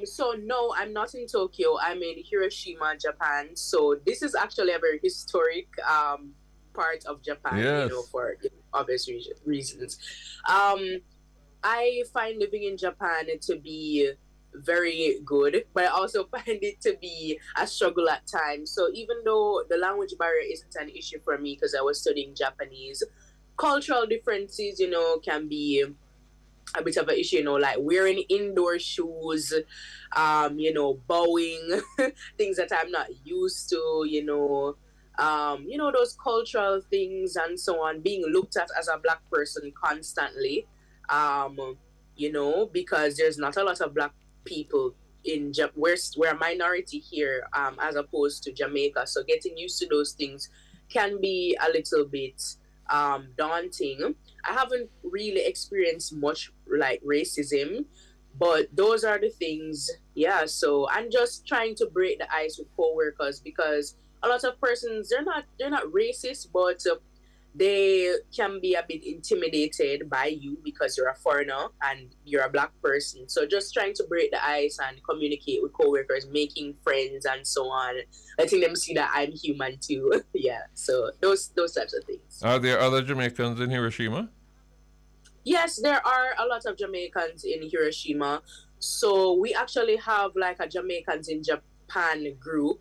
So no, I'm not in Tokyo. I'm in Hiroshima, Japan. So this is actually a very historic part of Japan, yes. You know, for obvious reasons. I find living in Japan to be very good, but I also find it to be a struggle at times. So even though the language barrier isn't an issue for me because I was studying Japanese, cultural differences, you know, can be a bit of an issue, you know, like wearing indoor shoes, you know, bowing, things that I'm not used to, you know, those cultural things and so on, being looked at as a Black person constantly, you know, because there's not a lot of Black people in we're a minority here, as opposed to Jamaica. So getting used to those things can be a little bit daunting. I haven't really experienced much like racism, but those are the things. Yeah, so I'm just trying to break the ice with coworkers because a lot of persons, they're not racist, but they can be a bit intimidated by you because you're a foreigner and you're a Black person. So just trying to break the ice and communicate with coworkers, making friends and so on, letting them see that I'm human too. Yeah, so those types of things. Are there other Jamaicans in Hiroshima? Yes, there are a lot of Jamaicans in Hiroshima. So we actually have like a Jamaicans in Japan group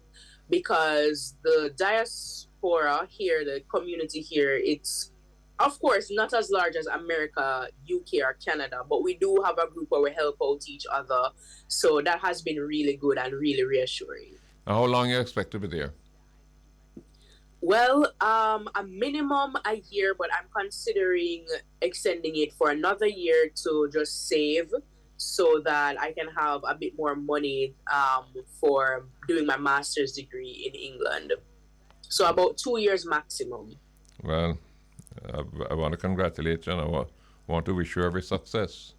because the diaspora here, the community here, it's of course not as large as America, UK, or Canada, but we do have a group where we help out each other. So that has been really good and really reassuring. How long you expect to be there? Well, a minimum a year, but I'm considering extending it for another year to just save so that I can have a bit more money for doing my master's degree in England. So about 2 years maximum. Well, I want to congratulate you and I want to wish you every success.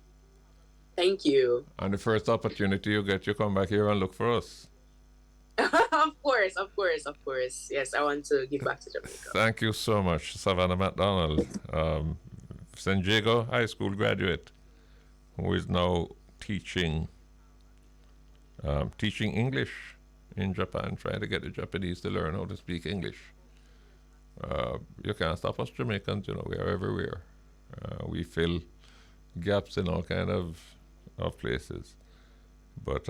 Thank you. And the first opportunity you get, you come back here and look for us. Of course. Yes, I want to give back to Jamaica. Thank you so much, Savannah McDonald, San Diego High School graduate, who is now teaching English in Japan, trying to get the Japanese to learn how to speak English. You can't stop us Jamaicans, you know, we are everywhere. We fill gaps in all kind of places. But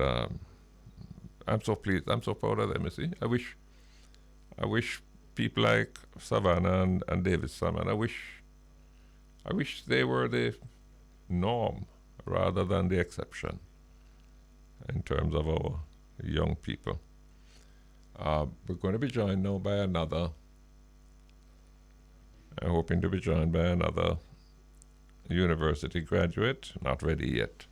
I'm so pleased. I'm so proud of them. You see, I wish people like Savannah and David Salmon. I wish they were the norm rather than the exception in terms of our young people. We're going to be joined now by another I'm hoping to be joined by another university graduate, not ready yet.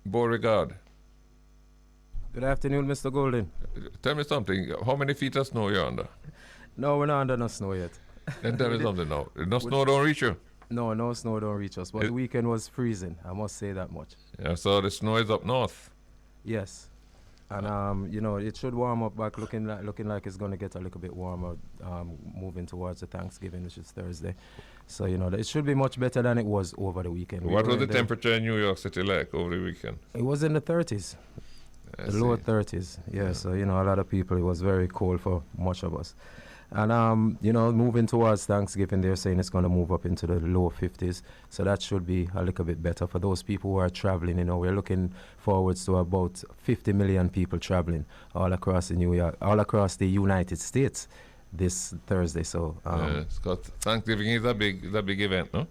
Beauregard, Good afternoon, Mr. Golden. tell me something. How many feet of snow you're under? No, we're not under no snow yet. Then tell me something now. No snow don't reach you. No snow don't reach us. But the weekend was freezing. I must say that much. Yeah, so the snow is up north. Yes. And it should warm up back, looking like it's gonna get a little bit warmer, moving towards the Thanksgiving, which is Thursday. So it should be much better than it was over the weekend. What was the temperature in New York City like over the weekend? It was in the 30s, the lower 30s. Yeah. So a lot of people. It was very cold for much of us. And moving towards Thanksgiving, they're saying it's going to move up into the low 50s. So that should be a little bit better for those people who are traveling. We're looking forwards to about 50 million people traveling all across the United States this Thursday. So Thanksgiving is a big event, no?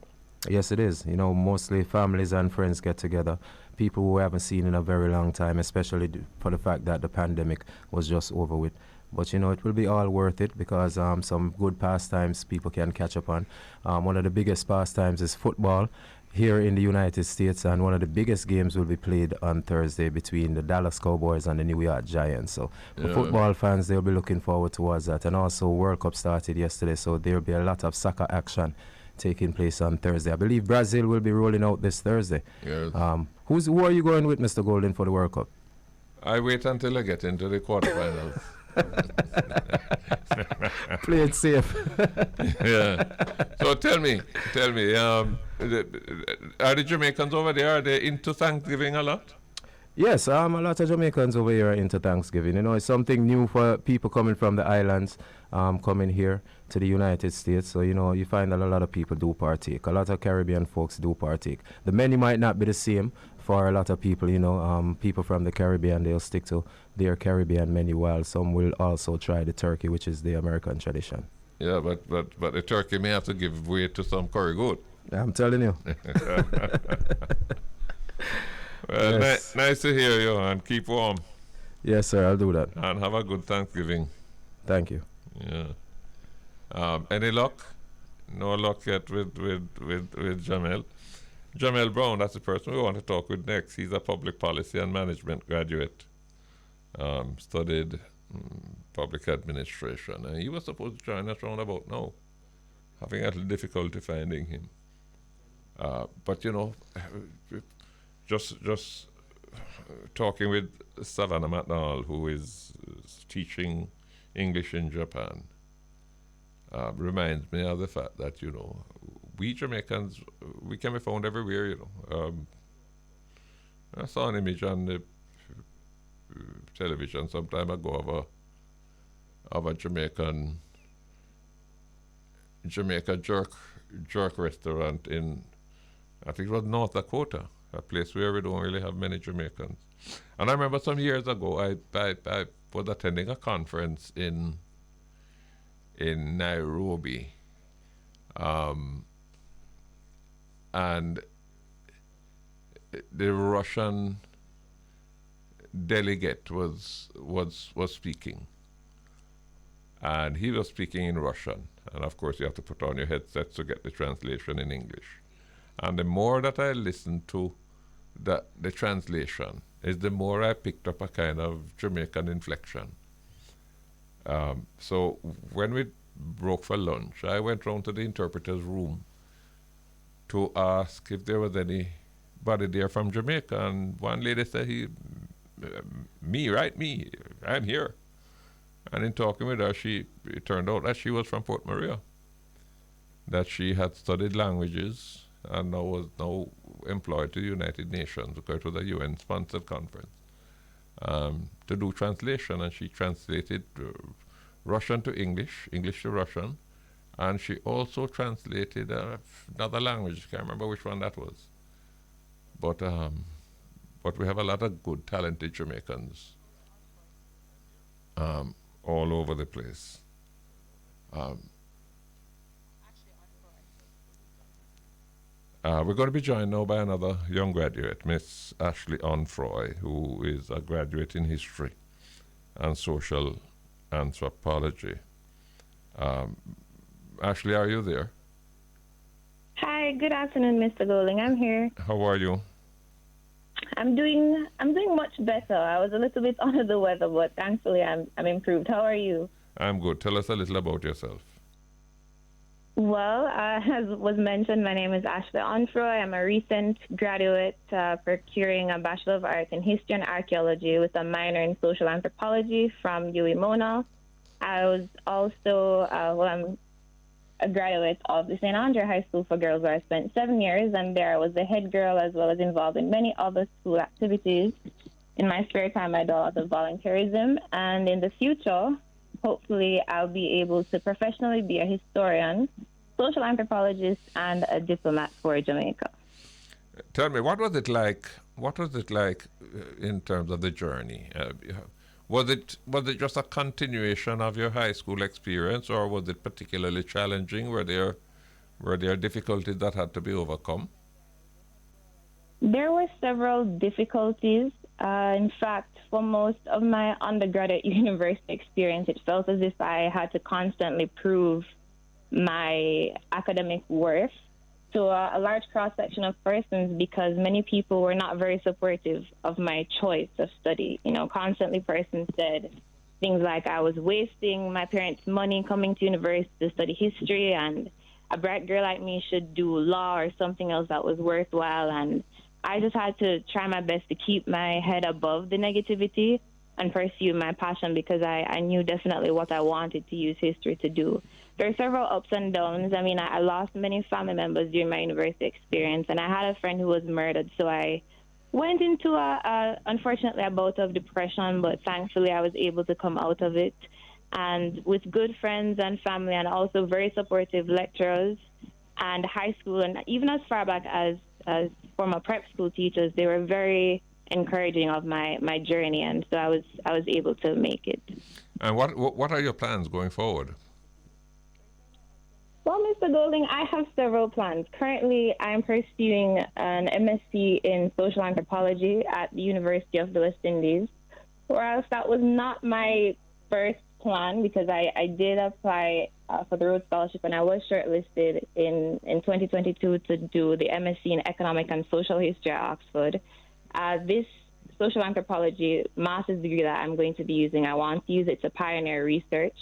Yes, it is. Mostly families and friends get together. People who we haven't seen in a very long time, especially for the fact that the pandemic was just over with. But it will be all worth it because some good pastimes people can catch up on. One of the biggest pastimes is football here in the United States, and one of the biggest games will be played on Thursday between the Dallas Cowboys and the New York Giants. So for football fans, they'll be looking forward towards that. And also World Cup started yesterday, so there'll be a lot of soccer action taking place on Thursday. I believe Brazil will be rolling out this Thursday. Yes. Who are you going with, Mr. Golden, for the World Cup? I wait until I get into the quarterfinals. Play it safe. Yeah. So tell me, are the Jamaicans over there, are they into Thanksgiving a lot? Yes, a lot of Jamaicans over here are into Thanksgiving. It's something new for people coming from the islands, coming here to the United States. So, you find that a lot of people do partake. A lot of Caribbean folks do partake. The menu might not be the same for a lot of people, people from the Caribbean, they'll stick to their Caribbean menu, while some will also try the turkey, which is the American tradition. Yeah, but the turkey may have to give way to some curry goat. I'm telling you. Well, Yes. nice to hear you, and keep warm. Yes, sir, I'll do that. And have a good Thanksgiving. Thank you. Yeah. Any luck? No luck yet with Jahmel. Jahmel Brown, that's the person we want to talk with next. He's a public policy and management graduate. Studied public administration, and he was supposed to join us round about now. Having a little difficulty finding him. But just talking with Savannah McDonald, who is teaching English in Japan, reminds me of the fact that we Jamaicans, we can be found everywhere. I saw an image on the television some time ago of a Jamaica jerk restaurant in, I think it was North Dakota, a place where we don't really have many Jamaicans. And I remember some years ago, I was attending a conference in Nairobi, and the Russian delegate was speaking, and he was speaking in Russian, and of course you have to put on your headsets to get the translation in English. And the more that I listened to the translation, is the more I picked up a kind of Jamaican inflection. So when we broke for lunch, I went round to the interpreter's room to ask if there was anybody there from Jamaica, and one lady said, me, I'm here. And in talking with her, it turned out that she was from Port Maria, that she had studied languages and was now employed to the United Nations, because it was a UN-sponsored conference, to do translation. And she translated Russian to English, English to Russian, and she also translated another language. I can't remember which one that was. But we have a lot of good, talented Jamaicans all over the place. We're going to be joined now by another young graduate, Miss Ashleigh Onfroy, who is a graduate in history and social anthropology. Ashleigh, are you there? Hi, good afternoon, Mr. Golding. I'm here. How are you? I'm doing much better. I was a little bit under the weather, but thankfully I'm improved. How are you? I'm good. Tell us a little about yourself. Well, as was mentioned, my name is Ashleigh Onfroy. I'm a recent graduate procuring a Bachelor of Arts in History and Archeology with a minor in Social Anthropology from UWI Mona. I was also, I'm a graduate of the St. Andre High School for Girls, where I spent 7 years, and there I was the head girl as well as involved in many other school activities. In my spare time, I do a lot of volunteerism, and in the future, hopefully I'll be able to professionally be a historian, social anthropologist, and a diplomat for Jamaica. Tell me, what was it like? What was it like in terms of the journey? Was it just a continuation of your high school experience, or was it particularly challenging? Were there difficulties that had to be overcome? There were several difficulties. In fact, for most of my undergraduate university experience, it felt as if I had to constantly prove my academic worth to a large cross-section of persons, because many people were not very supportive of my choice of study. You know, constantly persons said things like I was wasting my parents' money coming to university to study history, and a bright girl like me should do law or something else that was worthwhile. And I just had to try my best to keep my head above the negativity and pursue my passion, because I knew definitely what I wanted to use history to do. There are several ups and downs. I mean, I lost many family members during my university experience, and I had a friend who was murdered, so I went into unfortunately, a bout of depression, but thankfully I was able to come out of it. And with good friends and family, and also very supportive lecturers and high school, and even as far back as former prep school teachers, they were very encouraging of my journey, and so I was able to make it. And what are your plans going forward? Well, Mr. Golding, I have several plans. Currently, I'm pursuing an MSc in social anthropology at the University of the West Indies, whereas that was not my first plan, because I did apply for the Rhodes Scholarship, and I was shortlisted in 2022 to do the MSc in Economic and Social History at Oxford. This social anthropology master's degree that I'm going to be using, I want to use it to pioneer research,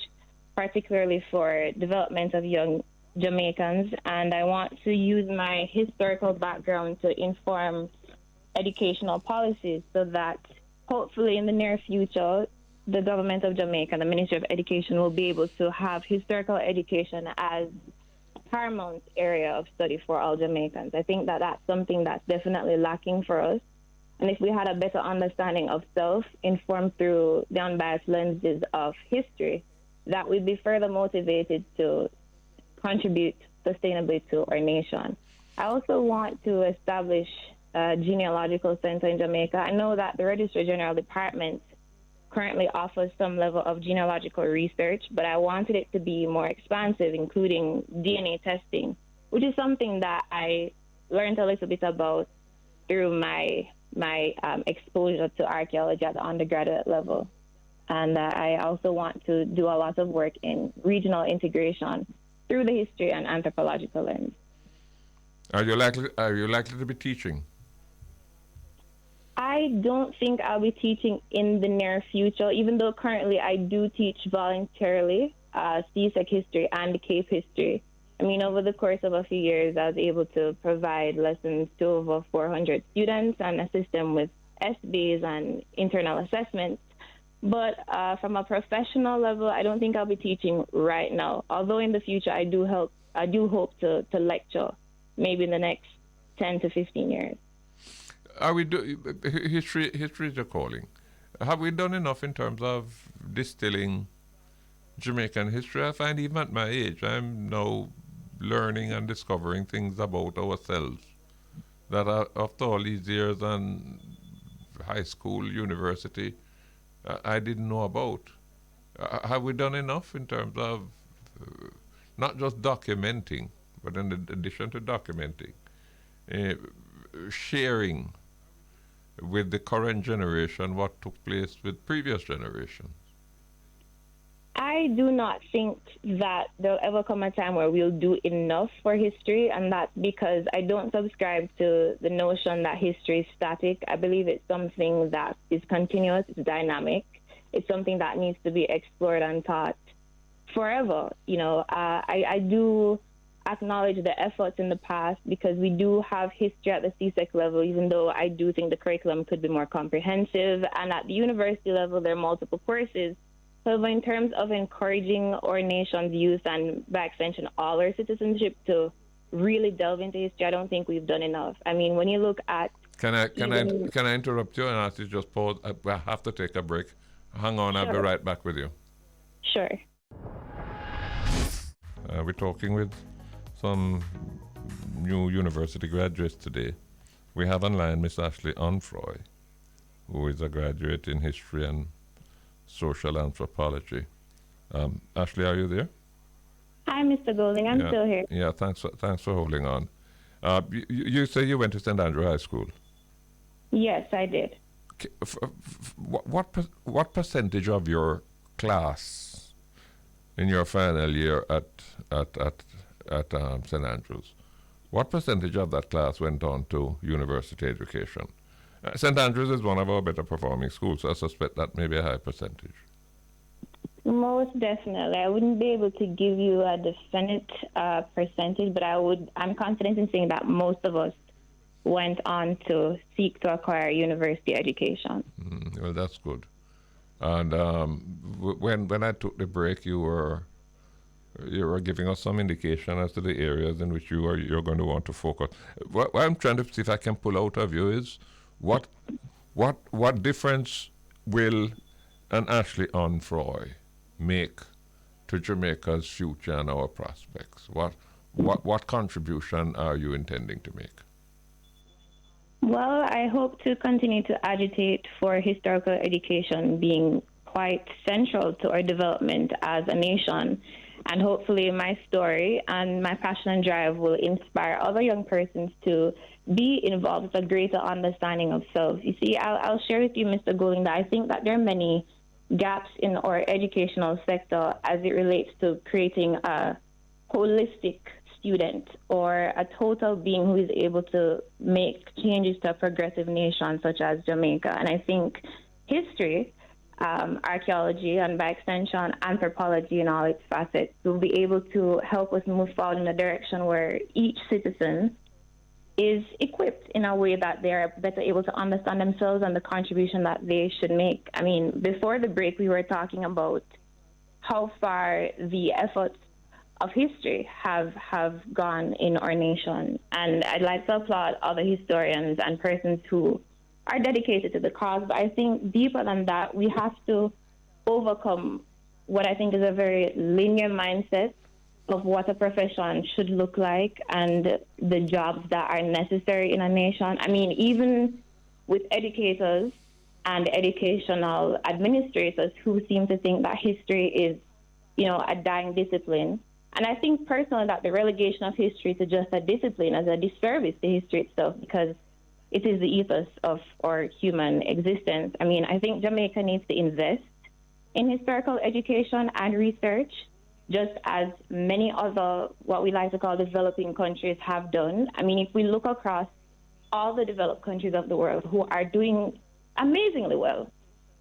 particularly for development of young Jamaicans, and I want to use my historical background to inform educational policies, so that hopefully in the near future, the government of Jamaica and the Ministry of Education will be able to have historical education as a paramount area of study for all Jamaicans. I think that that's something that's definitely lacking for us. And if we had a better understanding of self, informed through the unbiased lenses of history, that we'd be further motivated to contribute sustainably to our nation. I also want to establish a genealogical center in Jamaica. I know that the Registrar General Department currently offers some level of genealogical research, but I wanted it to be more expansive, including DNA testing, which is something that I learned a little bit about through my exposure to archaeology at the undergraduate level. And I also want to do a lot of work in regional integration through the history and anthropological lens. Are you likely to be teaching? I don't think I'll be teaching in the near future, even though currently I do teach voluntarily CSEC history and Cape history. I mean, over the course of a few years, I was able to provide lessons to over 400 students and assist them with SBs and internal assessments. But from a professional level, I don't think I'll be teaching right now. Although in the future, I do hope to lecture, maybe in the next 10 to 15 years. Are we history is your calling? Have we done enough in terms of distilling Jamaican history? I find even at my age, I'm now learning and discovering things about ourselves that are, after all these years and high school, university, I didn't know about. Have we done enough in terms of not just documenting, but in addition to documenting, sharing with the current generation what took place with previous generations? I do not think that there'll ever come a time where we'll do enough for history, and that's because I don't subscribe to the notion that history is static. I believe it's something that is continuous, it's dynamic, it's something that needs to be explored and taught forever. I do acknowledge the efforts in the past because we do have history at the CSEC level, even though I do think the curriculum could be more comprehensive. And at the university level, there are multiple courses. However, in terms of encouraging our nation's youth and by extension all our citizenship to really delve into history, I don't think we've done enough. I mean, when you look at Can I interrupt you and ask you just pause? I have to take a break. Hang on, I'll be right back with you. Sure. We're talking with some new university graduates today. We have online Miss Ashleigh Onfroy, who is a graduate in history and social anthropology. Ashleigh, are you there? Hi, Mr. Golding. I'm still here. Yeah, thanks for holding on. You say you went to St. Andrew High School? Yes, I did. What percentage of your class in your final year at St. Andrews, what percentage of that class went on to university education? St. Andrews is one of our better performing schools, so I suspect that may be a high percentage. Most definitely. I wouldn't be able to give you a definite percentage, but I'm confident in saying that most of us went on to seek to acquire university education. Well, that's good. And when I took the break, you were giving us some indication as to the areas in which you're going to want to focus. What I'm trying to see if I can pull out of you is what difference will an Ashleigh Onfroy make to Jamaica's future and our prospects? What contribution are you intending to make? Well, I hope to continue to agitate for historical education being quite central to our development as a nation. And hopefully my story and my passion and drive will inspire other young persons to be involved with a greater understanding of self. You see, I'll share with you, Mr. Golding, that I think that there are many gaps in our educational sector as it relates to creating a holistic student or a total being who is able to make changes to a progressive nation such as Jamaica. And I think history, archaeology, and by extension, anthropology in all its facets will be able to help us move forward in a direction where each citizen is equipped in a way that they're better able to understand themselves and the contribution that they should make. I mean, before the break, we were talking about how far the efforts of history have gone in our nation. And I'd like to applaud other historians and persons who are dedicated to the cause. But I think deeper than that, we have to overcome what I think is a very linear mindset of what a profession should look like and the jobs that are necessary in a nation. I mean, even with educators and educational administrators who seem to think that history is, a dying discipline. And I think personally that the relegation of history to just a discipline is a disservice to history itself, because it is the ethos of our human existence. I mean, I think Jamaica needs to invest in historical education and research, just as many other, what we like to call developing countries have done. I mean, if we look across all the developed countries of the world who are doing amazingly well,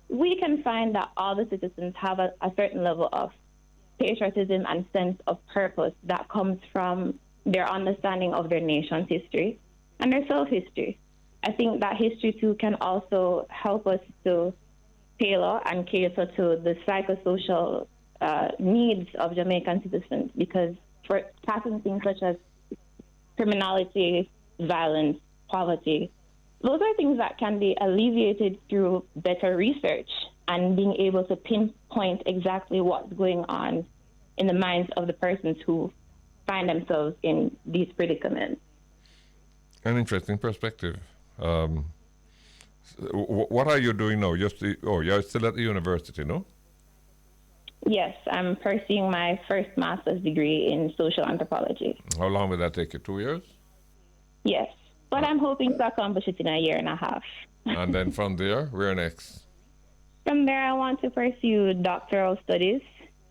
we can find that all the citizens have a certain level of patriotism and sense of purpose that comes from their understanding of their nation's history and their self-history. I think that history, too, can also help us to tailor and cater to the psychosocial needs of Jamaican citizens, because for tackling things such as criminality, violence, poverty, those are things that can be alleviated through better research and being able to pinpoint exactly what's going on in the minds of the persons who find themselves in these predicaments. An interesting perspective. What are you doing now? You're still at the university, no? Yes, I'm pursuing my first master's degree in social anthropology. How long will that take you? 2 years? Yes, but I'm hoping to accomplish it in a year and a half. And then from there, where next? From there, I want to pursue doctoral studies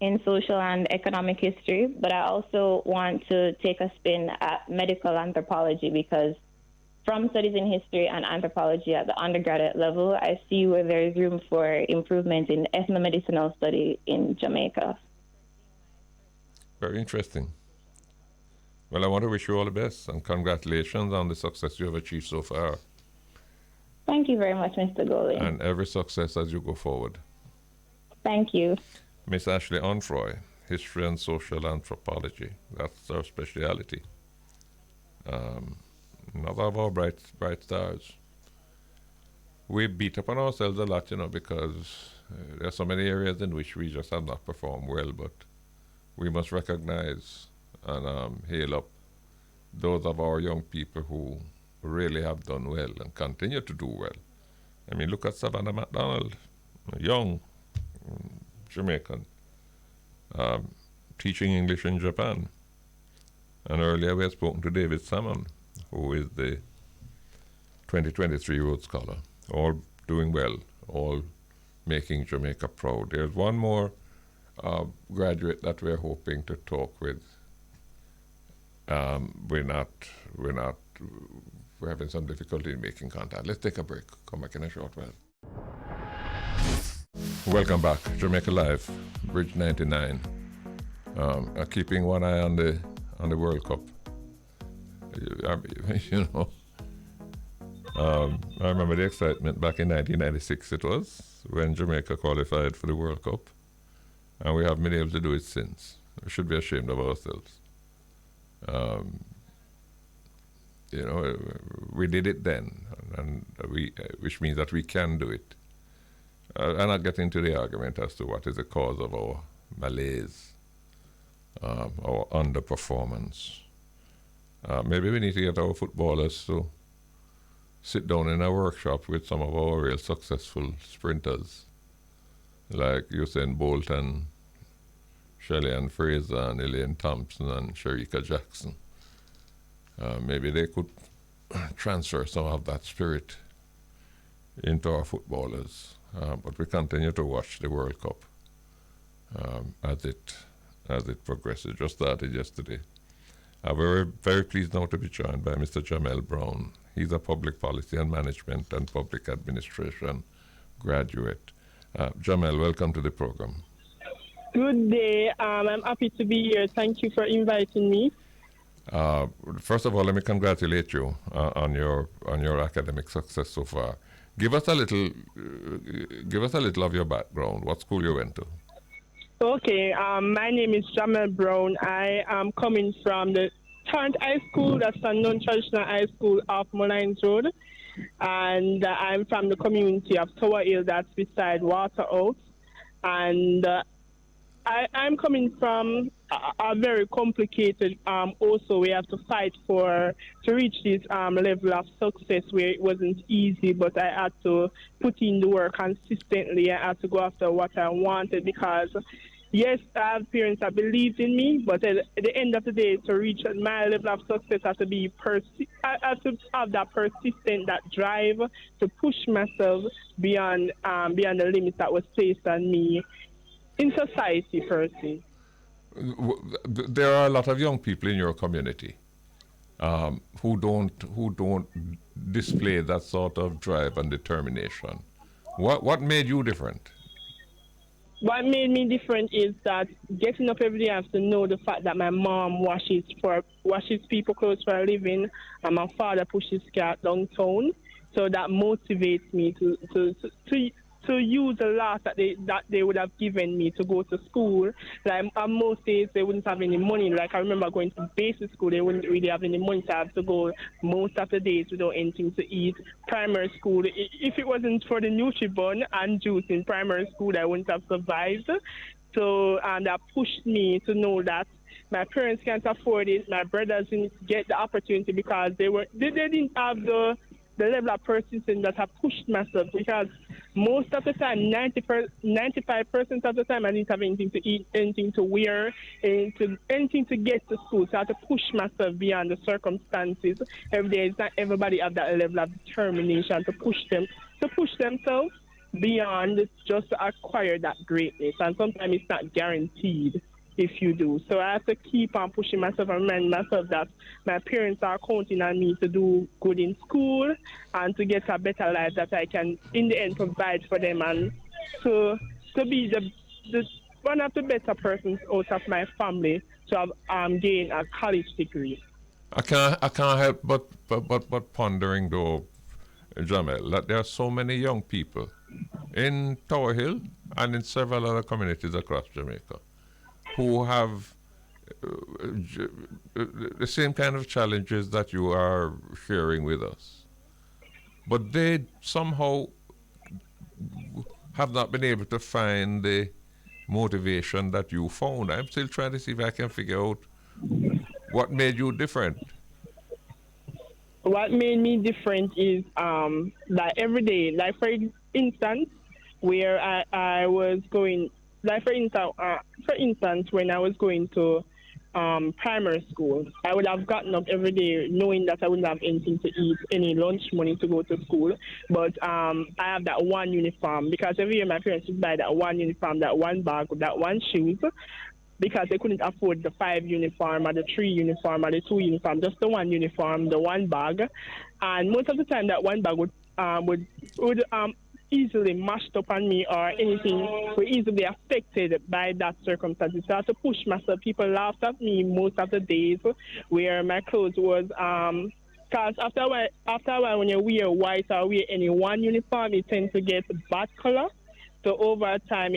in social and economic history, but I also want to take a spin at medical anthropology because from studies in history and anthropology at the undergraduate level, I see where there is room for improvement in ethnomedicinal study in Jamaica. Very interesting. Well, I want to wish you all the best and congratulations on the success you have achieved so far. Thank you very much, Mr. Goley. And every success as you go forward. Thank you. Miss Ashleigh Onfroy, History and Social Anthropology. That's our speciality. Another of our bright stars. We beat up on ourselves a lot, because there are so many areas in which we just have not performed well, but we must recognize and hail up those of our young people who really have done well and continue to do well. I mean, look at Savannah McDonald, a young Jamaican, teaching English in Japan. And earlier we had spoken to David Salmon, who is the 2023 Rhodes Scholar. All doing well, all making Jamaica proud. There's one more graduate that we're hoping to talk with. We're having some difficulty in making contact. Let's take a break. Come back in a short while. Welcome back, Jamaica Live, Bridge 99. Keeping one eye on the World Cup. I remember the excitement back in 1996 it was, when Jamaica qualified for the World Cup. And we haven't been able to do it since. We should be ashamed of ourselves. We did it then, and which means that we can do it. I'm not getting into the argument as to what is the cause of our malaise, our underperformance. Maybe we need to get our footballers to sit down in a workshop with some of our real successful sprinters, like Usain Bolt and Shelley-Ann Fraser and Elaine Thompson and Sherika Jackson. Maybe they could transfer some of that spirit into our footballers. But we continue to watch the World Cup as it progresses. Just started yesterday. We're very pleased now to be joined by Mr. Jahmel Brown. He's a public policy and management and public administration graduate. Jahmel, welcome to the program. Good day. I'm happy to be here. Thank you for inviting me. First of all, let me congratulate you on your academic success so far. Give us a little of your background. What school you went to? Okay. My name is Jahmel Brown. I am coming from the Tarrant High School. That's a non-traditional high school off Mullines Road, and I'm from the community of Tower Hill. That's beside Waterhouse, and I'm coming from a very complicated, also we have to fight to reach this level of success where it wasn't easy, but I had to put in the work consistently. I had to go after what I wanted because, yes, I have parents that believed in me, but at the end of the day, to reach my level of success, I have to have that persistent, that drive to push myself beyond the limits that was placed on me in society, per se. There are a lot of young people in your community who don't display that sort of drive and determination. What made you different? What made me different is that getting up every day, I have to know the fact that my mom washes people clothes for a living, and my father pushes cat downtown. So that motivates me to use a lot that they would have given me to go to school. Like on most days they wouldn't have any money. Like I remember going to basic school, they wouldn't really have any money, so I have to go most of the days without anything to eat. Primary school, if it wasn't for the Nutribun and juice in primary school, I wouldn't have survived. So, and that pushed me to know that my parents can't afford it, my brothers didn't get the opportunity because they didn't have the level of persistence that I pushed myself, because most of the time, 95% of the time, I didn't have anything to eat, anything to wear, anything to get to school. So I had to push myself beyond the circumstances. Every day, it's not everybody have that level of determination to push themselves. beyond just to acquire that greatness. And sometimes it's not guaranteed if you do. So I have to keep on pushing myself and remind myself that my parents are counting on me to do good in school and to get a better life that I can, in the end, provide for them and to be the one of the better persons out of my family to have gained a college degree. I can't help but pondering though, Jahmel, that there are so many young people in Tower Hill and in several other communities across Jamaica who have the same kind of challenges that you are sharing with us. But they somehow have not been able to find the motivation that you found. I'm still trying to see if I can figure out what made you different. What made me different is like every day, like for instance, where I was going, like for instance, when I was going to primary school, I would have gotten up every day knowing that I wouldn't have anything to eat, any lunch money to go to school. But I have that one uniform because every year my parents would buy that one uniform, that one bag, that one shoes, because they couldn't afford the 5 uniform or the 3 uniform or the 2 uniform, just the one uniform, the one bag. And most of the time that one bag would easily mashed up on me or anything were easily affected by that circumstance. So I had to push myself. People laughed at me most of the days where my clothes was because after a while when you wear white or wear any one uniform, it tends to get bad color. So over time,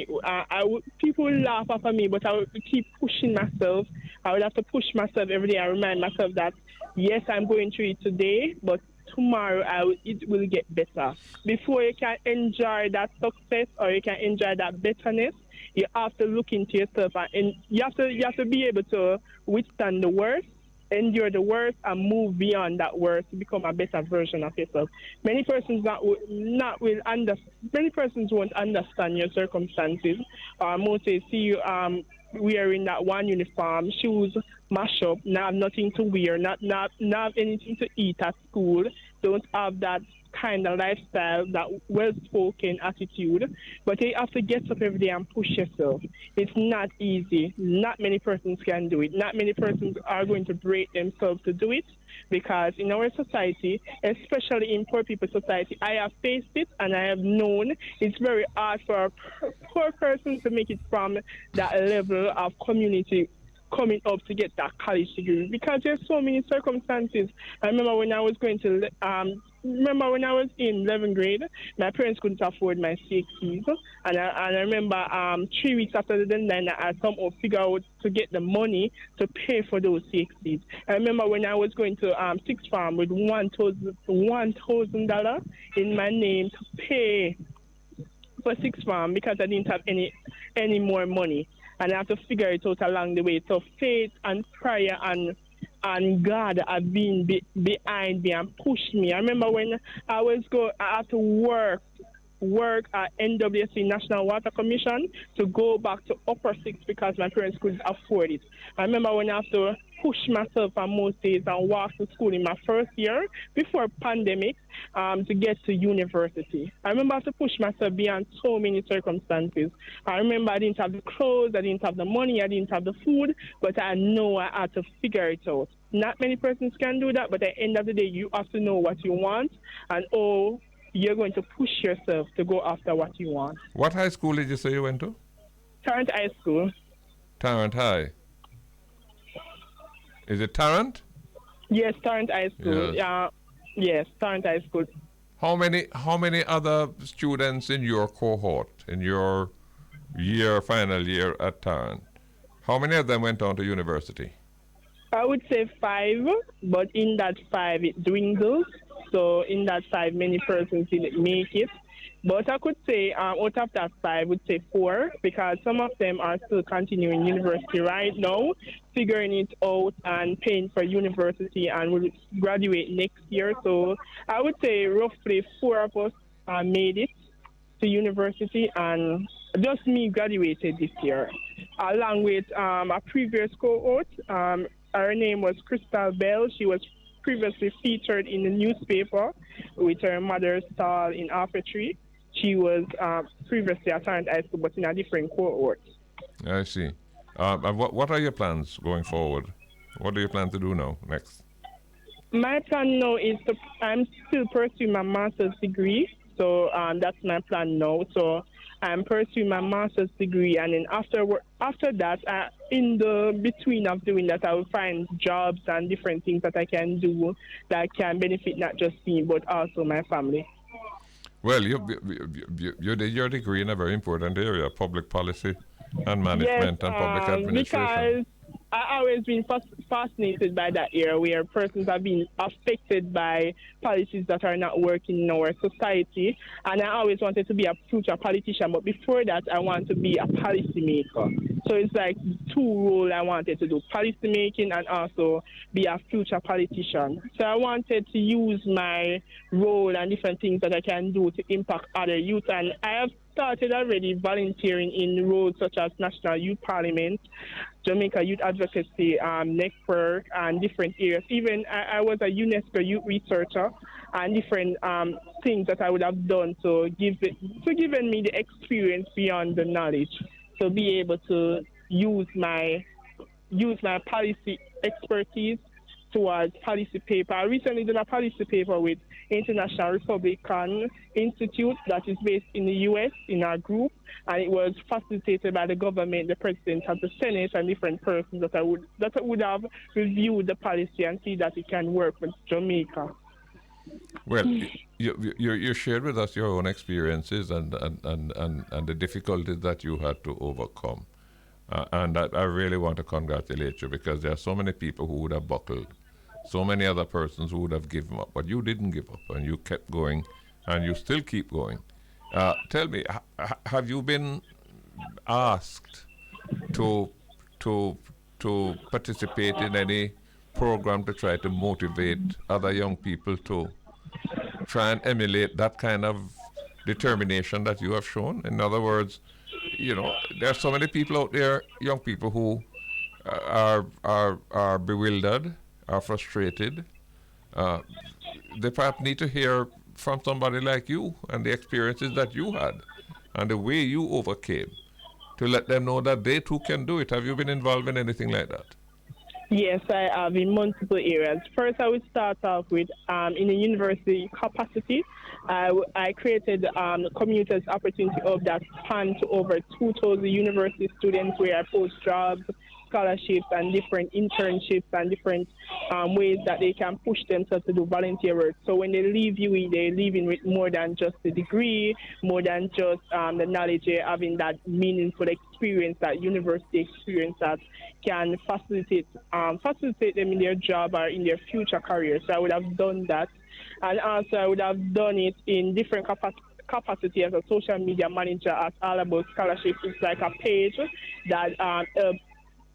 people would laugh at me, but I would keep pushing myself. I would have to push myself every day and remind myself that, yes, I'm going through it today, but tomorrow it will get better. Before you can enjoy that success or you can enjoy that betterness, you have to look into yourself and you have to be able to withstand the worst, endure the worst, and move beyond that worst to become a better version of yourself. Many persons won't understand your circumstances. Most say see you wearing that one uniform, shoes mash up, not have nothing to wear, not have anything to eat at school, don't have that kind of lifestyle, that well-spoken attitude, but you have to get up every day and push yourself. It's not easy. Not many persons can do it. Not many persons are going to break themselves to do it, because in our society, especially in poor people's society, I have faced it and I have known it's very hard for a poor person to make it from that level of community coming up to get that college degree, because there's so many circumstances. I remember when I was when I was in 11th grade, my parents couldn't afford my CXCs, and I remember 3 weeks after the deadline, I somehow figured out to get the money to pay for those CXCs. I remember when I was going to sixth farm with $1,000 in my name to pay for sixth farm because I didn't have any more money. And I have to figure it out along the way. So faith and prayer and God have been behind me and pushed me. I remember when I had to work at NWC National Water Commission to go back to upper sixth because my parents couldn't afford it. I remember when I had to push myself on most days and walk to school in my first year before pandemic to get to university. I remember I had to push myself beyond so many circumstances. I remember I didn't have the clothes, I didn't have the money, I didn't have the food, but I know I had to figure it out. Not many persons can do that, but at the end of the day, you have to know what you want and you're going to push yourself to go after what you want. What high school did you say you went to? Tarrant High School. Tarrant High. Is it Tarrant? Yes, Tarrant High School. Yes. Yes, Tarrant High School. How many other students in your cohort, in your final year at Tarrant, how many of them went on to university? I would say 5, but in that 5 it dwindles. So in that 5, many persons didn't make it. But I could say out of that 5, I would say 4, because some of them are still continuing university right now, figuring it out and paying for university and will graduate next year. So I would say roughly 4 of us made it to university, and just me graduated this year, along with a previous cohort. Her name was Crystal Bell. She was previously featured in the newspaper with her mother's stall in Archeology. she was previously assigned high school, but in a different cohort. I see. And what are your plans going forward? What do you plan to do now, next? My plan now is I'm still pursuing my master's degree. So that's my plan now. So I'm pursuing my master's degree, and then after that, in the between of doing that, I will find jobs and different things that I can do that can benefit not just me but also my family. Well, you did your degree in a very important area, public policy and management and public administration. Because I always been fascinated by that area where persons have been affected by policies that are not working in our society. And I always wanted to be a future politician, but before that, I want to be a policymaker. So it's like two roles I wanted to do, policy making and also be a future politician. So I wanted to use my role and different things that I can do to impact other youth. And I have started already volunteering in roles such as National Youth Parliament, Jamaica Youth Advocacy Network, and different areas. Even I was a UNESCO youth researcher, and different things that I would have done to given me the experience beyond the knowledge, to be able to use my policy expertise towards policy paper. I recently did a policy paper with International Republican Institute that is based in the U.S. in our group, and it was facilitated by the government, the president of the Senate, and different persons that would have reviewed the policy and see that it can work with Jamaica. Well, you shared with us your own experiences and the difficulties that you had to overcome. And I really want to congratulate you, because there are so many people who would have buckled, so many other persons who would have given up, but you didn't give up, and you kept going, and you still keep going. Tell me, have you been asked to participate in any program to try to motivate other young people to try and emulate that kind of determination that you have shown? In other words, there are so many people out there, young people who are bewildered, are frustrated. They perhaps need to hear from somebody like you and the experiences that you had and the way you overcame, to let them know that they too can do it. Have you been involved in anything like that? Yes, I have in multiple areas. First, I would start off with in a university capacity. I created Commuters Opportunity Hub that spanned to over 2,000 university students, where I post jobs, scholarships, and different internships and different ways that they can push themselves to do volunteer work. So when they leave UE, they're leaving with more than just the degree, more than just the knowledge, having that meaningful experience, that university experience that can facilitate them in their job or in their future career. So I would have done that. And also I would have done it in different capacity as a social media manager at All About Scholarships. It's like a page that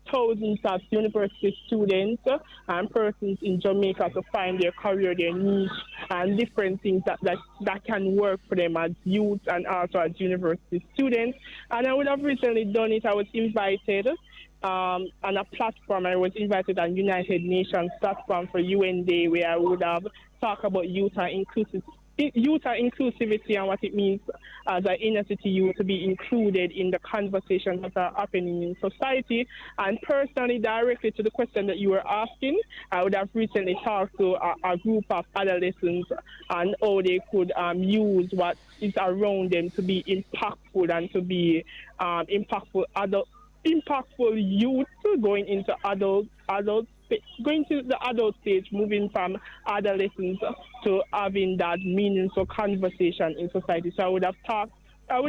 thousands of university students and persons in Jamaica to find their career, their niche, and different things that can work for them as youth and also as university students. And I would have recently done it. I was invited on a platform. I was invited on United Nations platform for UN Day, where I would have talked about youth and inclusivity and what it means as an inner city youth to be included in the conversations that are happening in society. And personally, directly to the question that you were asking, I would have recently talked to a group of adolescents and how they could use what is around them to be impactful and to be impactful youth going into going to the adult stage, moving from adolescence to having that meaningful conversation in society. So I would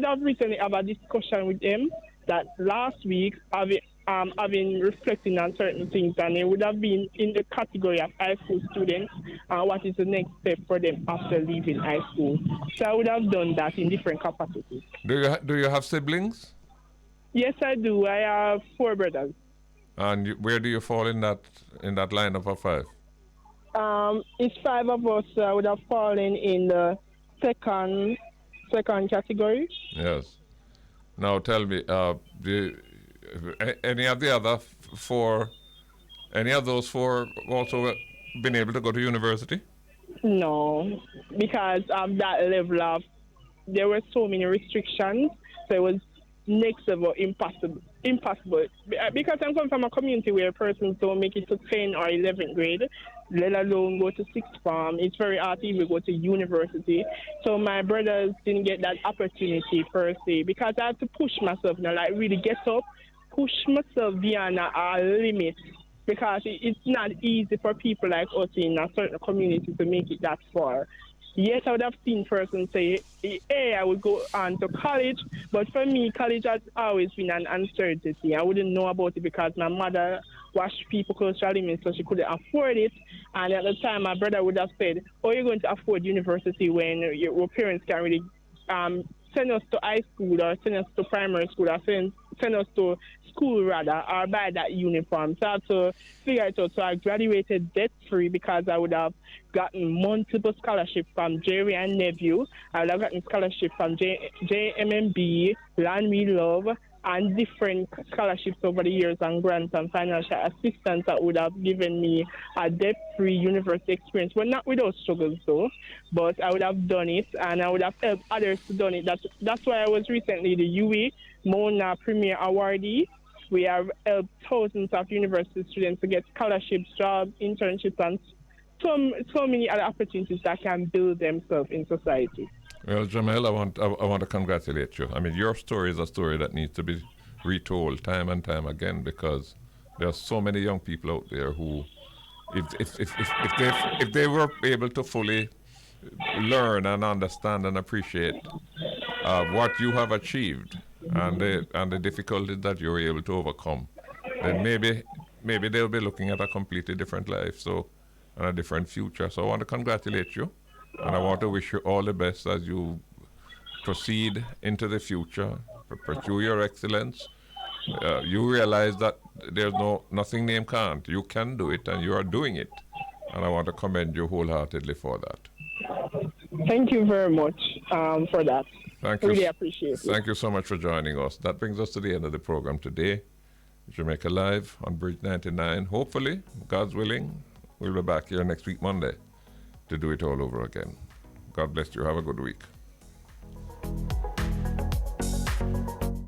have recently had a discussion with them that last week, having reflecting on certain things, and it would have been in the category of high school students, what is the next step for them after leaving high school. So I would have done that in different capacities. Do you have siblings? Yes, I do. I have 4 brothers. And where do you fall in that lineup of 5? It's 5 of us. I would have fallen in the second category. Yes. Now tell me, any of the other 4, any of those 4 also been able to go to university? No, because of that level of there were so many restrictions, so it was next level impossible. Because I'm coming from a community where persons don't make it to 10 or 11th grade, let alone go to sixth form. It's very hard to even go to university. So my brothers didn't get that opportunity per se, because I had to push myself, like really get up, push myself beyond a limit, because it's not easy for people like us in a certain community to make it that far. Yes, I would have seen persons say, hey, I would go on to college, but for me, college has always been an uncertainty. I wouldn't know about it because my mother washed people close to her limit, so she couldn't afford it. And at the time, my brother would have said, oh, you're going to afford university when your parents can't really send us to high school or send us to primary school or send us to school rather, or buy that uniform. So I had to figure it out. So I graduated debt-free because I would have gotten multiple scholarships from Jerry and Nephew. I would have gotten scholarship from JMMB, Land We Love, and different scholarships over the years and grants and financial assistance that would have given me a debt-free university experience. Well, not without struggles though, but I would have done it and I would have helped others to done it. That's why I was recently the UE Mona Premier Awardee. We have helped thousands of university students to get scholarships, jobs, internships, and so many other opportunities that can build themselves in society. Well, Jahmel, I want to congratulate you. I mean, your story is a story that needs to be retold time and time again, because there are so many young people out there who, if they were able to fully learn and understand and appreciate what you have achieved and the difficulties that you were able to overcome, then maybe they'll be looking at a completely different life, and a different future. So I want to congratulate you. And I want to wish you all the best as you proceed into the future, pursue your excellence. You realize that there's nothing name can't. You can do it, and you are doing it. And I want to commend you wholeheartedly for that. Thank you very much for that. Thank you. Really appreciate it. Thank you so much for joining us. That brings us to the end of the program today. Jamaica Live on Bridge 99. Hopefully, God's willing, we'll be back here next week, Monday, to do it all over again. God bless you. Have a good week.